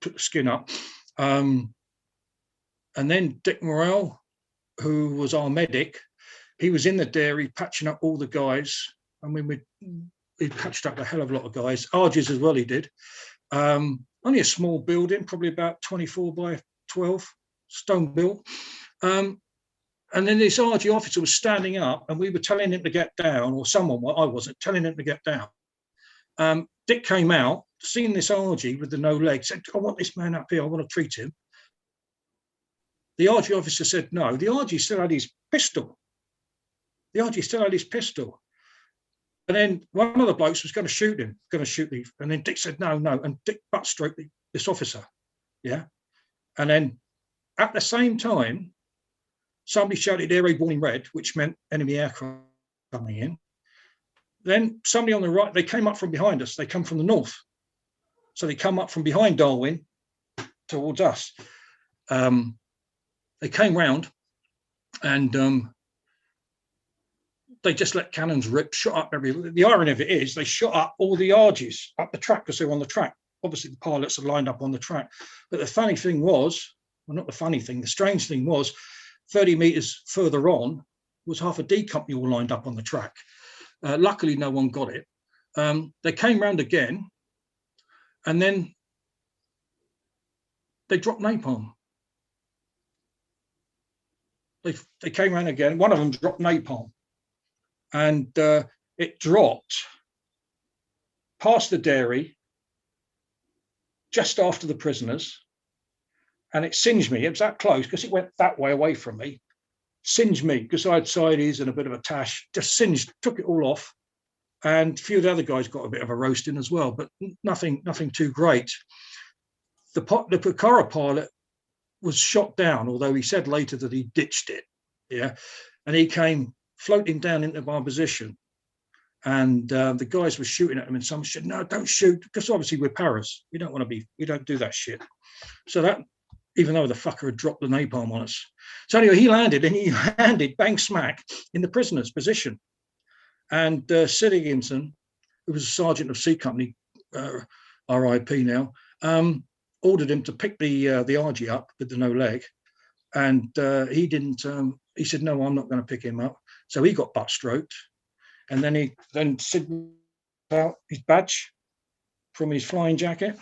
put the skin up. And then Dick Morrell, who was our medic, he was in the Dairy patching up all the guys. I mean, we patched up a hell of a lot of guys. Arges as well, he did. Only a small building, probably about 24 by 12, stone built. And then this RG officer was standing up and we were telling him to get down, or someone, well, I wasn't, telling him to get down. Dick came out, seen this RG with the no legs, said, I want this man up here, I want to treat him. The RG officer said no. The RG still had his pistol. And then one of the blokes was going to shoot him, and then Dick said, no. And Dick butt stroked this officer. Yeah. And then at the same time, somebody shouted air raid warning red, which meant enemy aircraft coming in. Then somebody on the right, they came up from behind us. They come from the north. So they come up from behind Darwin towards us. They came round and they just let cannons rip, shot up everywhere. The irony of it is they shot up all the RGs up the track because they were on the track. Obviously, the pilots are lined up on the track. But the funny thing was, well, not the funny thing, the strange thing was, 30 meters further on was half a D company all lined up on the track. Luckily, no one got it. They came round again, and then they dropped napalm. They came round again. One of them dropped napalm, and it dropped past the dairy, just after the prisoners, and it singed me. It was that close because it went that way away from me. Singed me because I had sideys and a bit of a tash. Just singed, took it all off, and a few of the other guys got a bit of a roasting as well, but nothing too great. The Pucara pilot was shot down, although he said later that he ditched it. Yeah, and he came floating down into my position, and the guys were shooting at him, and someone said, "No, don't shoot," because obviously we're paras. We don't do that shit. So that, even though the fucker had dropped the napalm on us. So anyway, he landed bang smack in the prisoner's position. And Sid Higginson, who was a sergeant of C Company, RIP now, ordered him to pick the RG up with the no leg. And he didn't, he said, no, I'm not going to pick him up. So he got butt stroked. And then Sid out his badge from his flying jacket.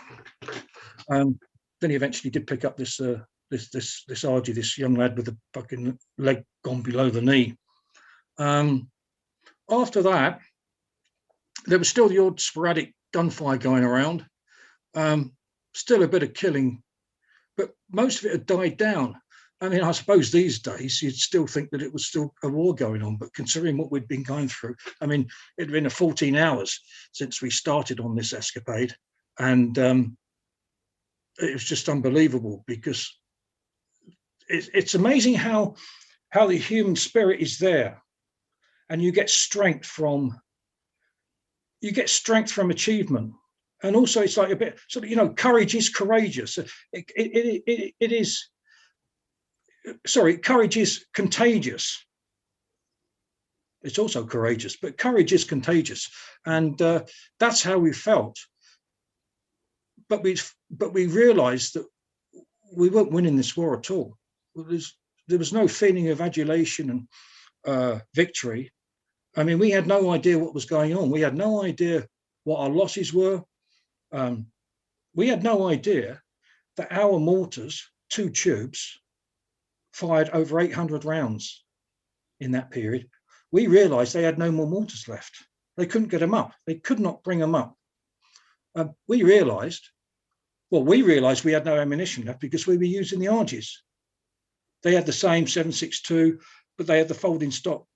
Then he eventually did pick up this RG, this young lad with the fucking leg gone below the knee. After that, there was still the odd sporadic gunfire going around, still a bit of killing, but most of it had died down. I mean, I suppose these days you'd still think that it was still a war going on, but considering what we'd been going through, I mean, it'd been 14 hours since we started on this escapade, and it was just unbelievable, because it's amazing how the human spirit is there, and you get strength from achievement. And also it's like a bit sort of, you know, courage is courageous. Courage is contagious. It's also courageous, but courage is contagious. And that's how we felt. But we realized that we weren't winning this war at all. There was no feeling of adulation and victory. I mean, we had no idea what was going on. We had no idea what our losses were. We had no idea that our mortars, 2 tubes, fired over 800 rounds in that period. We realized they had no more mortars left. They couldn't get them up. They could not bring them up. We realized we had no ammunition left because we were using the RGs. They had the same 7.62, but they had the folding stock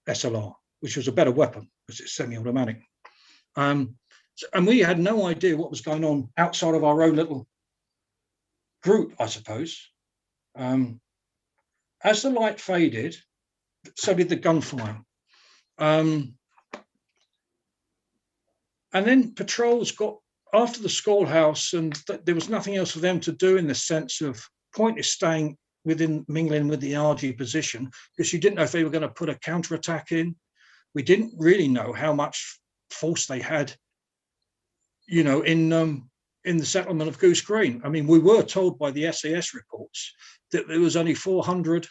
SLR, which was a better weapon because it's semi-automatic. And we had no idea what was going on outside of our own little group, I suppose. As the light faded, so did the gunfire. And then patrols got after the schoolhouse, and there was nothing else for them to do in the sense of pointless staying mingling with the RG position, because you didn't know if they were going to put a counterattack in. We didn't really know how much force they had, you know, in the settlement of Goose Green. I mean, we were told by the SAS reports that there was only 400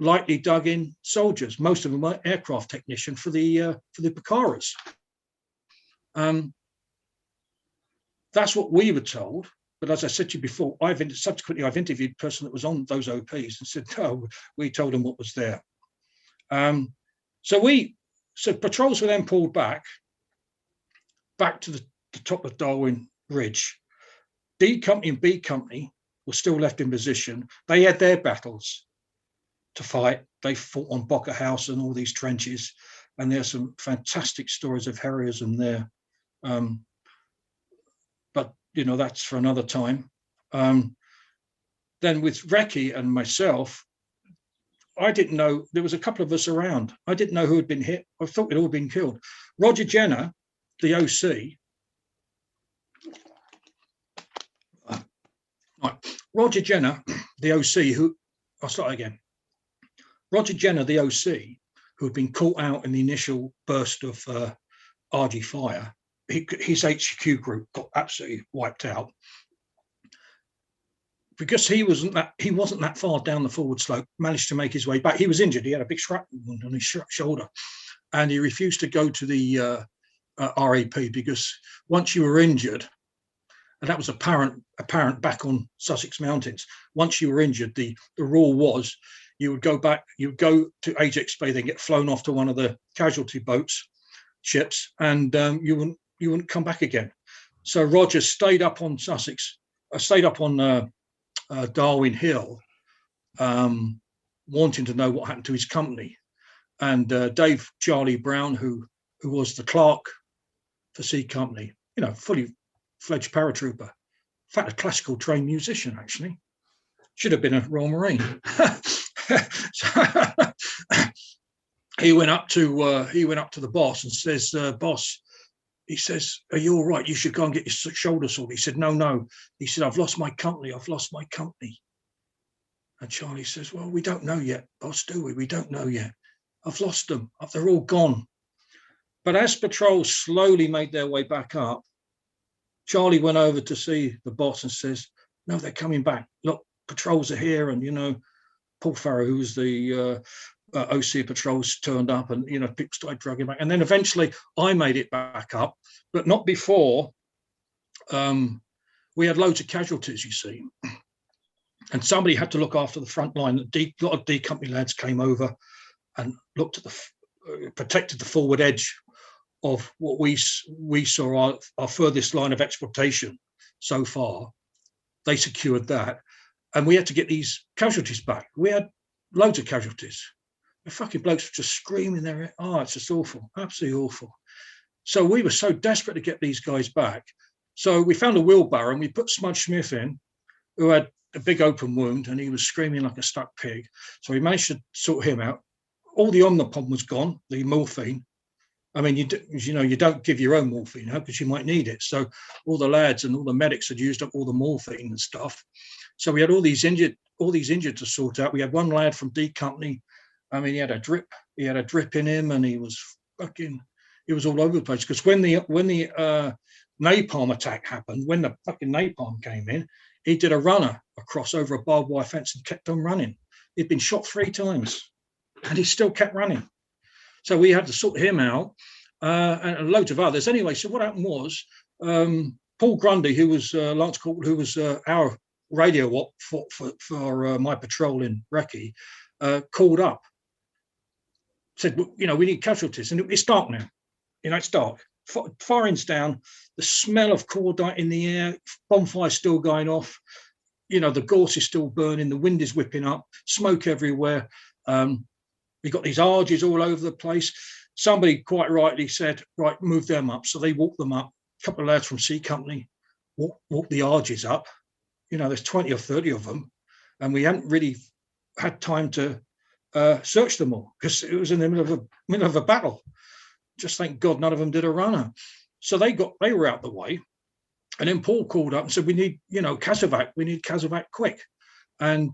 lightly dug in soldiers. Most of them were aircraft technician for the Pucaras. That's what we were told. But as I said to you before, subsequently I've interviewed a person that was on those OPs and said, no, we told them what was there. So patrols were then pulled back to the top of Darwin Ridge. D Company and B Company were still left in position. They had their battles to fight. They fought on Bocker House and all these trenches. And there's some fantastic stories of heroism there. But, you know, that's for another time. Then with Recce and myself, I didn't know, there was a couple of us around. I didn't know who had been hit. I thought they'd all been killed. Roger Jenner, the OC, Roger Jenner, the OC, I'll start again. Roger Jenner, the OC, who had been caught out in the initial burst of RG fire, his HQ group got absolutely wiped out. Because he wasn't that far down the forward slope, managed to make his way back. He was injured. He had a big shrapnel wound on his shoulder, and he refused to go to the RAP because once you were injured, and that was apparent back on Sussex Mountains. Once you were injured, the rule was you would go back, you would go to Ajax Bay, then get flown off to one of the casualty ships, and you wouldn't come back again. So Roger stayed up on Darwin Hill, wanting to know what happened to his company. And Dave Charlie Brown, who was the clerk for C Company, you know, fully fledged paratrooper, in fact, a classical trained musician, actually, should have been a Royal Marine. So, he went up to the boss and says, boss, he says, are you all right? You should go and get your shoulder sorted. He said, no. He said, I've lost my company. And Charlie says, well, we don't know yet, boss, do we? We don't know yet. I've lost them. They're all gone. But as patrols slowly made their way back up, Charlie went over to see the boss and says, no, they're coming back. Look, patrols are here. And, you know, Paul Farrow, who was the OC patrols, turned up, and, you know, people started dragging back. And then eventually I made it back up, but not before we had loads of casualties, you see. And somebody had to look after the front line. A lot of D Company lads came over and looked at protected the forward edge of what we saw our furthest line of exploitation so far. They secured that, and we had to get these casualties back. We had loads of casualties. The fucking blokes were just screaming there. Oh, it's just awful, absolutely awful. So we were so desperate to get these guys back. So we found a wheelbarrow and we put Smudge Smith in, who had a big open wound, and he was screaming like a stuck pig. So we managed to sort him out. All the Omnipod was gone, the morphine. I mean, you don't give your own morphine out because you might need it. So all the lads and all the medics had used up all the morphine and stuff. So we had all these injured to sort out. We had one lad from D Company. I mean, he had a drip in him, and he was all over the place. Because when the napalm attack happened, when the fucking napalm came in, he did a runner across over a barbed wire fence and kept on running. He'd been shot 3 times, and he still kept running. So we had to sort him out, and loads of others. Anyway, so what happened was Paul Grundy, who was Lance Corporal, who was our radio op for my patrol in Recce, called up, said, you know, we need casualties, and it's dark now. You know, it's dark. Firing's down. The smell of cordite in the air. Bonfire still going off. You know, the gorse is still burning. The wind is whipping up. Smoke everywhere. We've got these arges all over the place. Somebody quite rightly said, right, move them up. So they walked them up. A couple of lads from C Company walked the arges up. You know, there's 20 or 30 of them. And we hadn't really had time to search them all because it was in the middle of a battle. Just thank God none of them did a runner. So they were out the way. And then Paul called up and said, we need, you know, Casevac. We need Casevac quick. And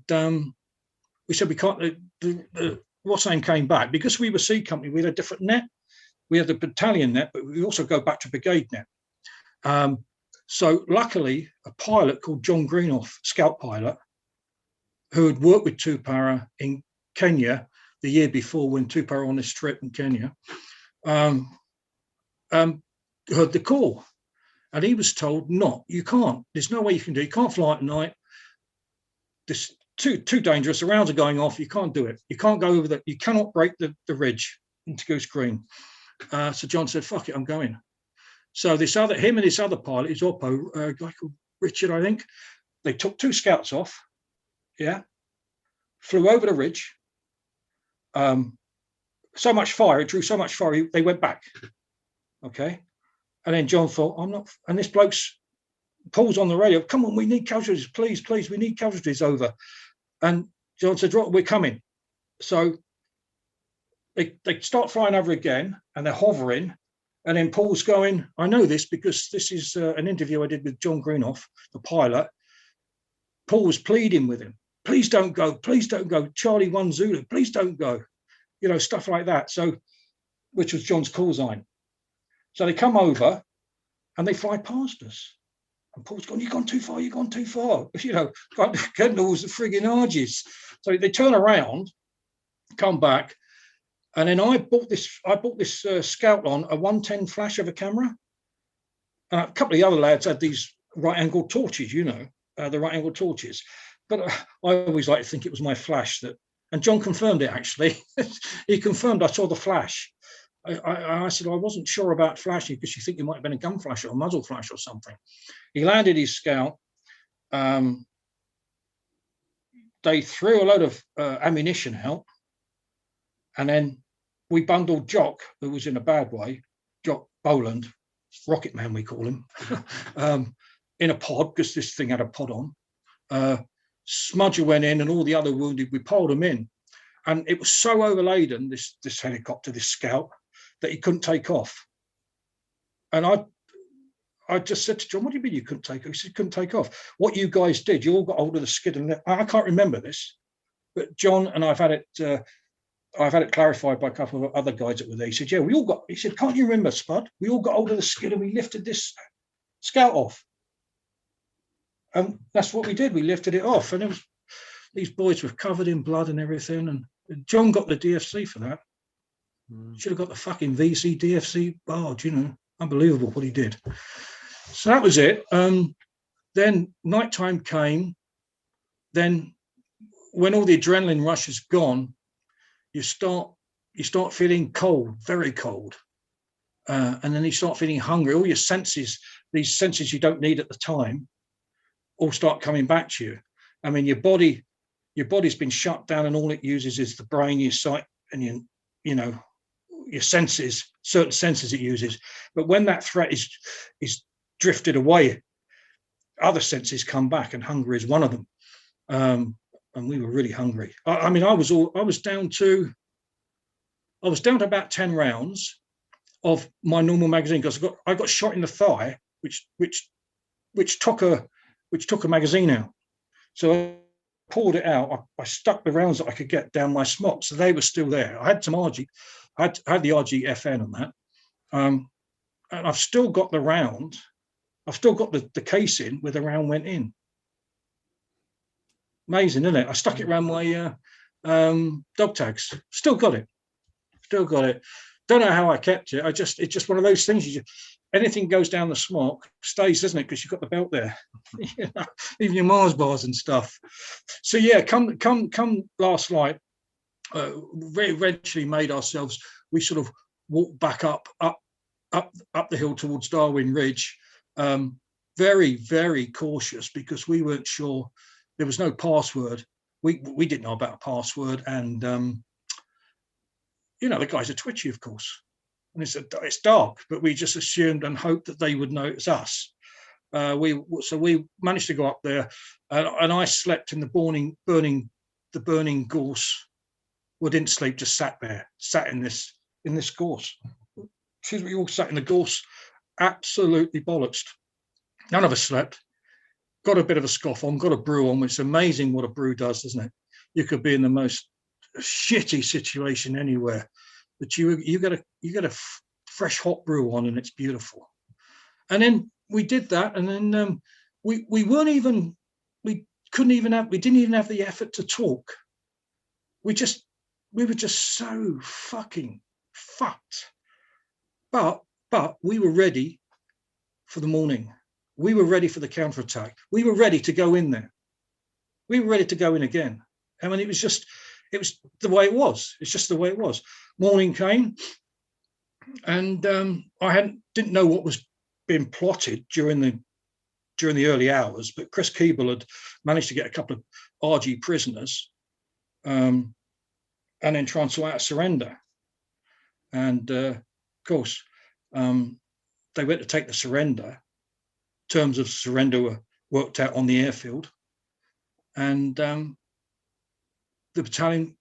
we said, we can't, Rossane came back because we were C Company. We had a different net. We had the battalion net, but we also go back to brigade net. So luckily, a pilot called John Greenoff, scout pilot, who had worked with 2 Para in Kenya the year before when Tupa were on this trip in Kenya, heard the call, and he was told, "No, you can't. There's no way you can do it. You can't fly at night. This too dangerous. The rounds are going off. You can't do it. You can't go over that. You cannot break the ridge into Goose Green." So John said, "Fuck it, I'm going." So him and this other pilot, his Oppo, a guy called Richard, I think, they took 2 scouts off. Yeah, flew over the ridge. So much fire, it drew so much fire, they went back. Okay. And then John thought, I'm not, and this bloke's Paul's on the radio, "Come on, we need casualties, please, we need casualties over." And John said, "Right, we're coming." So they start flying over again, and they're hovering. And then Paul's going, I know this because this is an interview I did with John Greenoff, the pilot. Paul was pleading with him, "Please don't go, please don't go. Charlie 1 Zulu, please don't go." You know, stuff like that. So, which was John's call sign. So they come over and they fly past us. And Paul's gone, "You've gone too far, you've gone too far." You know, getting all the frigging arges. So they turn around, come back. And then I bought this Scout on a 110 flash of a camera. A couple of the other lads had these right-angled torches, you know, the right-angled torches. But I always like to think it was my flash that, and John confirmed it actually. He confirmed I saw the flash. I said, I wasn't sure about flashing because you think it might have been a gun flash or a muzzle flash or something. He landed his Scout. They threw a load of ammunition out. And then we bundled Jock, who was in a bad way, Jock Boland, Rocket Man we call him, in a pod, because this thing had a pod on. Smudger went in and all the other wounded, we piled them in. And it was so overladen, this helicopter, this Scout, that he couldn't take off. And I just said to John, "What do you mean you couldn't take off?" He said, "Couldn't take off. What you guys did, you all got hold of the skid and I can't remember this, but John and I've had it clarified by a couple of other guys that were there. He said, "Yeah, we all got," he said, "Can't you remember, Spud? We all got hold of the skid and we lifted this Scout off." And that's what we did. We lifted it off. And it was, these boys were covered in blood and everything. And John got the DFC for that. Should have got the fucking VC DFC barge, you know. Unbelievable what he did. So that was it. Then nighttime came. Then when all the adrenaline rush is gone, you start feeling cold, very cold. And then you start feeling hungry. All your senses, these senses you don't need at the time, all start coming back to you. I mean, your body's been shut down and all it uses is the brain, your sight, and your senses, certain senses it uses. But when that threat is drifted away, other senses come back, and hunger is one of them. And we were really hungry. I mean, I was down to about 10 rounds of my normal magazine, because I got shot in the thigh, which took a magazine out. So I pulled it out. I stuck the rounds that I could get down my smock, so they were still there. I had some RG. I had the RG FN on that, and I've still got the round. I've still got the casing where the round went in. Amazing, isn't it? I stuck it around my dog tags. Still got it. Don't know how I kept it. It's just one of those things. Anything goes down the smock stays, doesn't it? Because you've got the belt there. You know, even your Mars bars and stuff. So yeah, come last night. We eventually made ourselves. We sort of walked back up the hill towards Darwin Ridge. Very, very cautious because we weren't sure. There was no password. We didn't know about a password, and the guys are twitchy, of course. And it's dark, but we just assumed and hoped that they would know it's us. So we managed to go up there, and I slept in the burning gorse. Well, didn't sleep, just sat in this gorse. Excuse me, we all sat in the gorse, absolutely bollocksed. None of us slept. Got a bit of a scoff on, got a brew on. It's amazing what a brew does, isn't it? You could be in the most shitty situation anywhere, but you get a fresh hot brew on, and it's beautiful. And then we did that, and then we didn't even have the effort to talk. We just we were just so fucking fucked. But we were ready for the morning. We were ready for the counterattack. We were ready to go in there. We were ready to go in again. I mean, it was the way it was. It's just the way it was. Morning came, and I didn't know what was being plotted during the early hours, but Chris Keeble had managed to get a couple of RG prisoners, and then try and sort out a surrender. And of course, they went to take the surrender. Terms of surrender were worked out on the airfield, and the battalion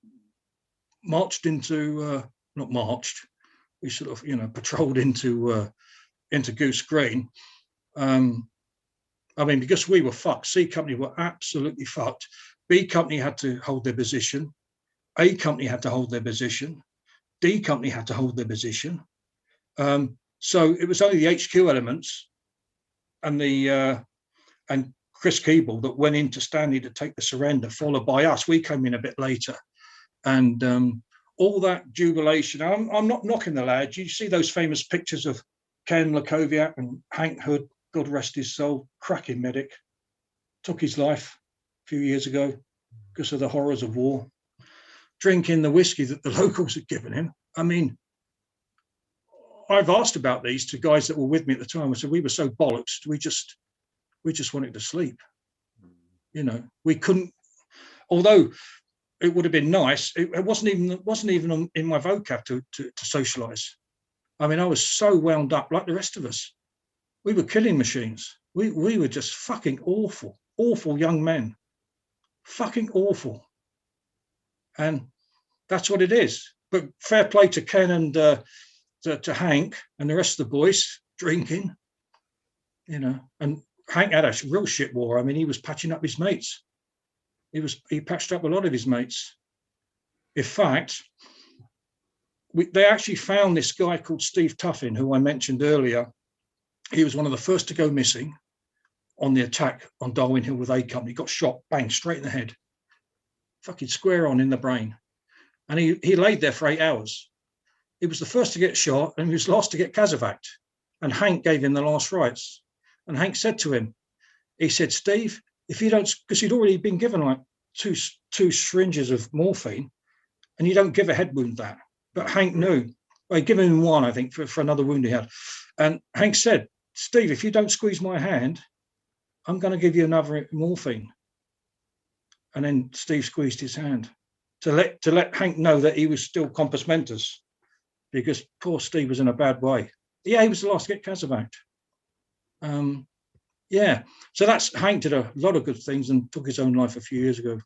marched into not marched. We sort of patrolled into Goose Green. I mean, because we were fucked. C Company were absolutely fucked. B Company had to hold their position. A Company had to hold their position. D Company had to hold their position. So it was only the HQ elements and and Chris Keeble that went into Stanley to take the surrender, followed by us. We came in a bit later, and all that jubilation. I'm not knocking the lads. You see those famous pictures of Ken Lakoviak and Hank Hood, God rest his soul, cracking medic, took his life a few years ago because of the horrors of war, drinking the whiskey that the locals had given him. I mean, I've asked about these to guys that were with me at the time. I said, we were so bollocks, we just wanted to sleep. We couldn't, although it would have been nice, it wasn't even in my vocab to socialize. I mean, I was so wound up like the rest of us. We were killing machines. We were just fucking awful young men. Fucking awful. And that's what it is. But fair play to Ken and to Hank and the rest of the boys drinking, and Hank had a real shit war. I mean, he was patching up his mates. He patched up a lot of his mates. In fact, they actually found this guy called Steve Tuffin, who I mentioned earlier. He was one of the first to go missing on the attack on Darwin Hill with A Company. Got shot, bang, straight in the head. Fucking square on in the brain. And he laid there for 8 hours. He was the first to get shot, and he was last to get casevaced. And Hank gave him the last rites. And Hank said to him, he said, Steve, if you don't, because he'd already been given like two syringes of morphine, and you don't give a head wound that. But Hank knew. Well, he'd given him one, I think, for another wound he had. And Hank said, Steve, if you don't squeeze my hand, I'm going to give you another morphine. And then Steve squeezed his hand to let Hank know that he was still compos mentis, because poor Steve was in a bad way. Yeah, he was the last to get casevaced. Yeah, so that's Hank did a lot of good things and took his own life a few years ago.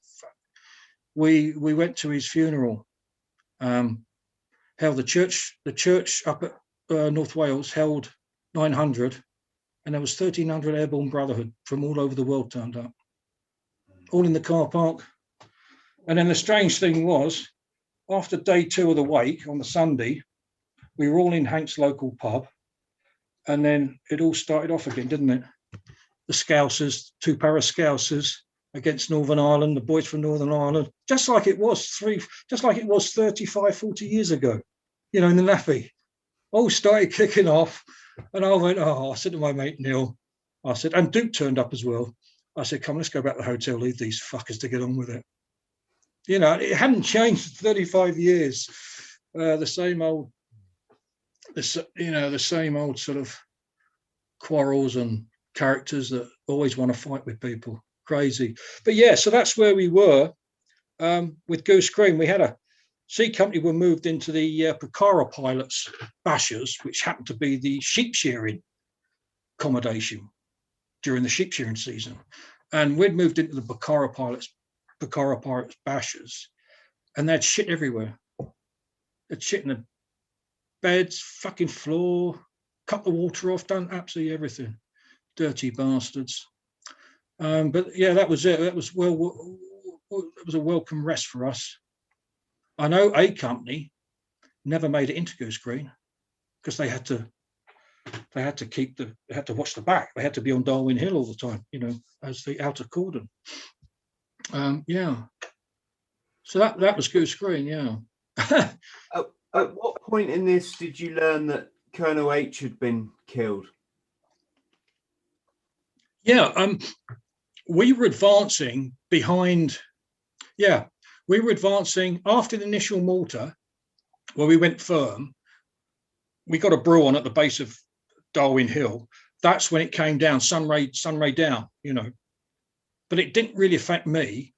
We went to his funeral. Held the church up at North Wales held 900, and there was 1,300 Airborne Brotherhood from all over the world turned up, all in the car park. And then the strange thing was, after day 2 of the wake on the Sunday, we were all in Hank's local pub, and then it all started off again, didn't it? The Scousers, 2 para Scousers against Northern Ireland, the boys from Northern Ireland, just like it was 35, 40 years ago, in the naffy. All started kicking off, and I went, I said to my mate Neil, I said, and Duke turned up as well. I said, come, let's go back to the hotel, leave these fuckers to get on with it. It hadn't changed 35 years. The same old sort of quarrels and characters that always want to fight with people. Crazy. But yeah, so that's where we were with Goose Green. We had a C Company were moved into the Pucara pilots bashers, which happened to be the sheep shearing accommodation during the sheep shearing season. And we'd moved into the Pucara pilots bashers, and they had shit everywhere. They'd shit in the beds, fucking floor, cut the water off, done absolutely everything. Dirty bastards. But yeah, that was it. It was a welcome rest for us. I know A Company never made it into Goose Green because they had to watch the back. They had to be on Darwin Hill all the time, as the outer cordon. Yeah. So that was Goose Green, yeah. At what point in this did you learn that Colonel H had been killed? Yeah, we were advancing behind. Yeah, we were advancing after the initial mortar, where we went firm. We got a brew on at the base of Darwin Hill. That's when it came down, sunray down, you know. But it didn't really affect me.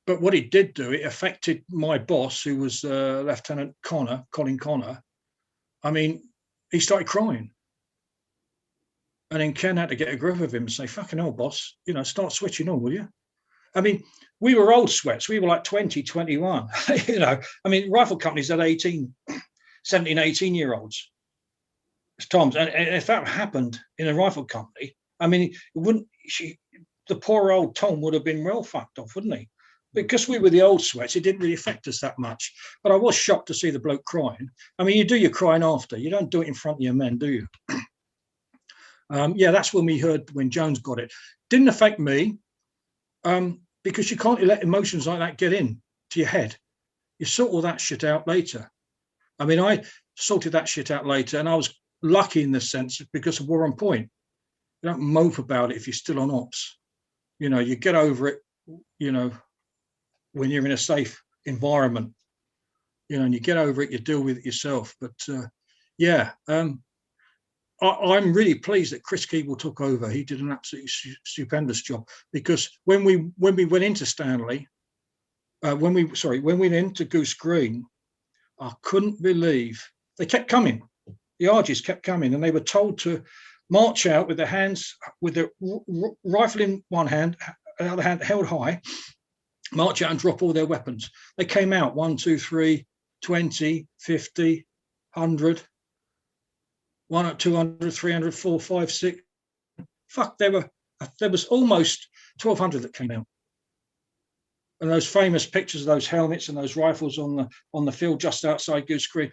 But what it did do, it affected my boss, who was Lieutenant Colin Connor. I mean, he started crying. And then Ken had to get a grip of him and say, fucking hell, boss, you know, start switching on, will you? I mean, we were old sweats. We were like 20, 21. You know, I mean, rifle companies had 17, 18-year-olds. It's Tom's. And if that happened in a rifle company, I mean, the poor old Tom would have been well fucked off, wouldn't he? Because we were the old sweats, it didn't really affect us that much. But I was shocked to see the bloke crying. I mean, you do your crying after. You don't do it in front of your men, do you? Yeah, that's when we heard when Jones got it. Didn't affect me because you can't let emotions like that get in to your head. You sort all that shit out later. I mean, I sorted that shit out later, and I was lucky in the sense because we're on point. You don't mope about it if you're still on ops. You know, you get over it, you know, when you're in a safe environment, you know, and you get over it, you deal with it yourself. But yeah, I'm really pleased that Chris Keeble took over. He did an absolutely stupendous job, because when we went into Stanley, when we went into Goose Green, I couldn't believe they kept coming. The RGs kept coming, and they were told to march out with their hands, with the rifle in one hand, the other hand held high, march out and drop all their weapons. They came out 1, 2, 3, 20, 50, 100, 100, 200, 300, 400, 500, 600. Fuck, there was almost 1,200 that came out. And those famous pictures of those helmets and those rifles on the field just outside Goose Green.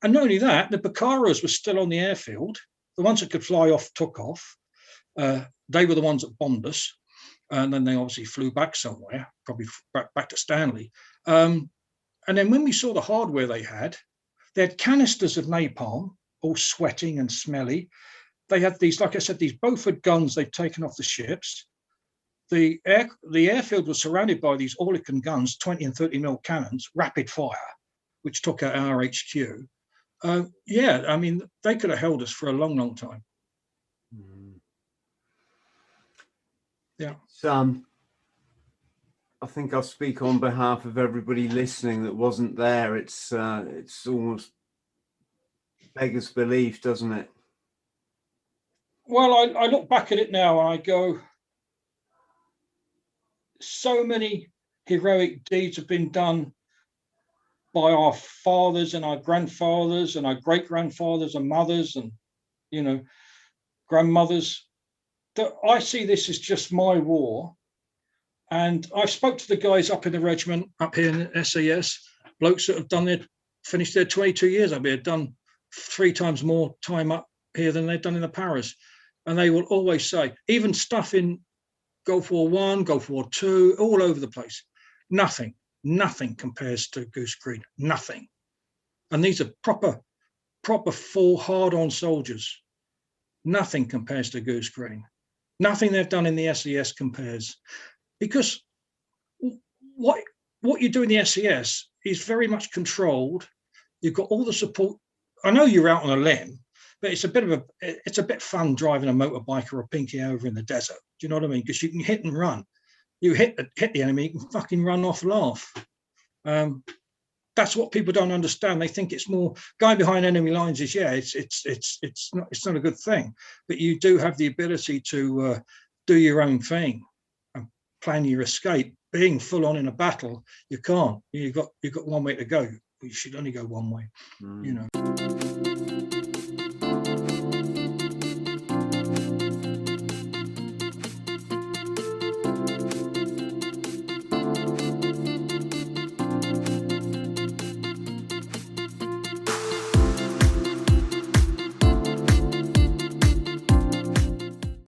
And not only that, the Bakaras were still on the airfield. The ones that could fly off took off. They were the ones that bombed us. And then they obviously flew back somewhere, probably back to Stanley. And then when we saw the hardware they had canisters of napalm, all sweating and smelly. They had these, like I said, these Beaufort guns they'd taken off the ships. The airfield was surrounded by these Oerlikon guns, 20 and 30 mil cannons, rapid fire, which took out our HQ. Yeah, I mean, they could have held us for a long, long time. Yeah. I think I'll speak on behalf of everybody listening that wasn't there. It's almost beggars belief, doesn't it? Well, I look back at it now and I go, so many heroic deeds have been done by our fathers and our grandfathers and our great-grandfathers and mothers and, you know, grandmothers, that I see this as just my war. And I spoke to the guys up in the regiment, up here in SAS, blokes that have finished their 22 years up here, done 3 times more time up here than they've done in the Paris. And they will always say, even stuff in Gulf War I, Gulf War II, all over the place, nothing compares to Goose Green, nothing. And these are proper full hard-on soldiers. Nothing compares to Goose Green. Nothing they've done in the SES compares. Because what you do in the SES is very much controlled. You've got all the support. I know you're out on a limb, but it's a bit fun driving a motorbike or a pinky over in the desert. Do you know what I mean? Because you can hit and run. You hit the enemy, you can fucking run off, laugh. That's what people don't understand. They think it's more going behind enemy lines is, yeah, it's not a good thing. But you do have the ability to do your own thing and plan your escape. Being full on in a battle, you can't. You've got one way to go. You should only go one way, you know.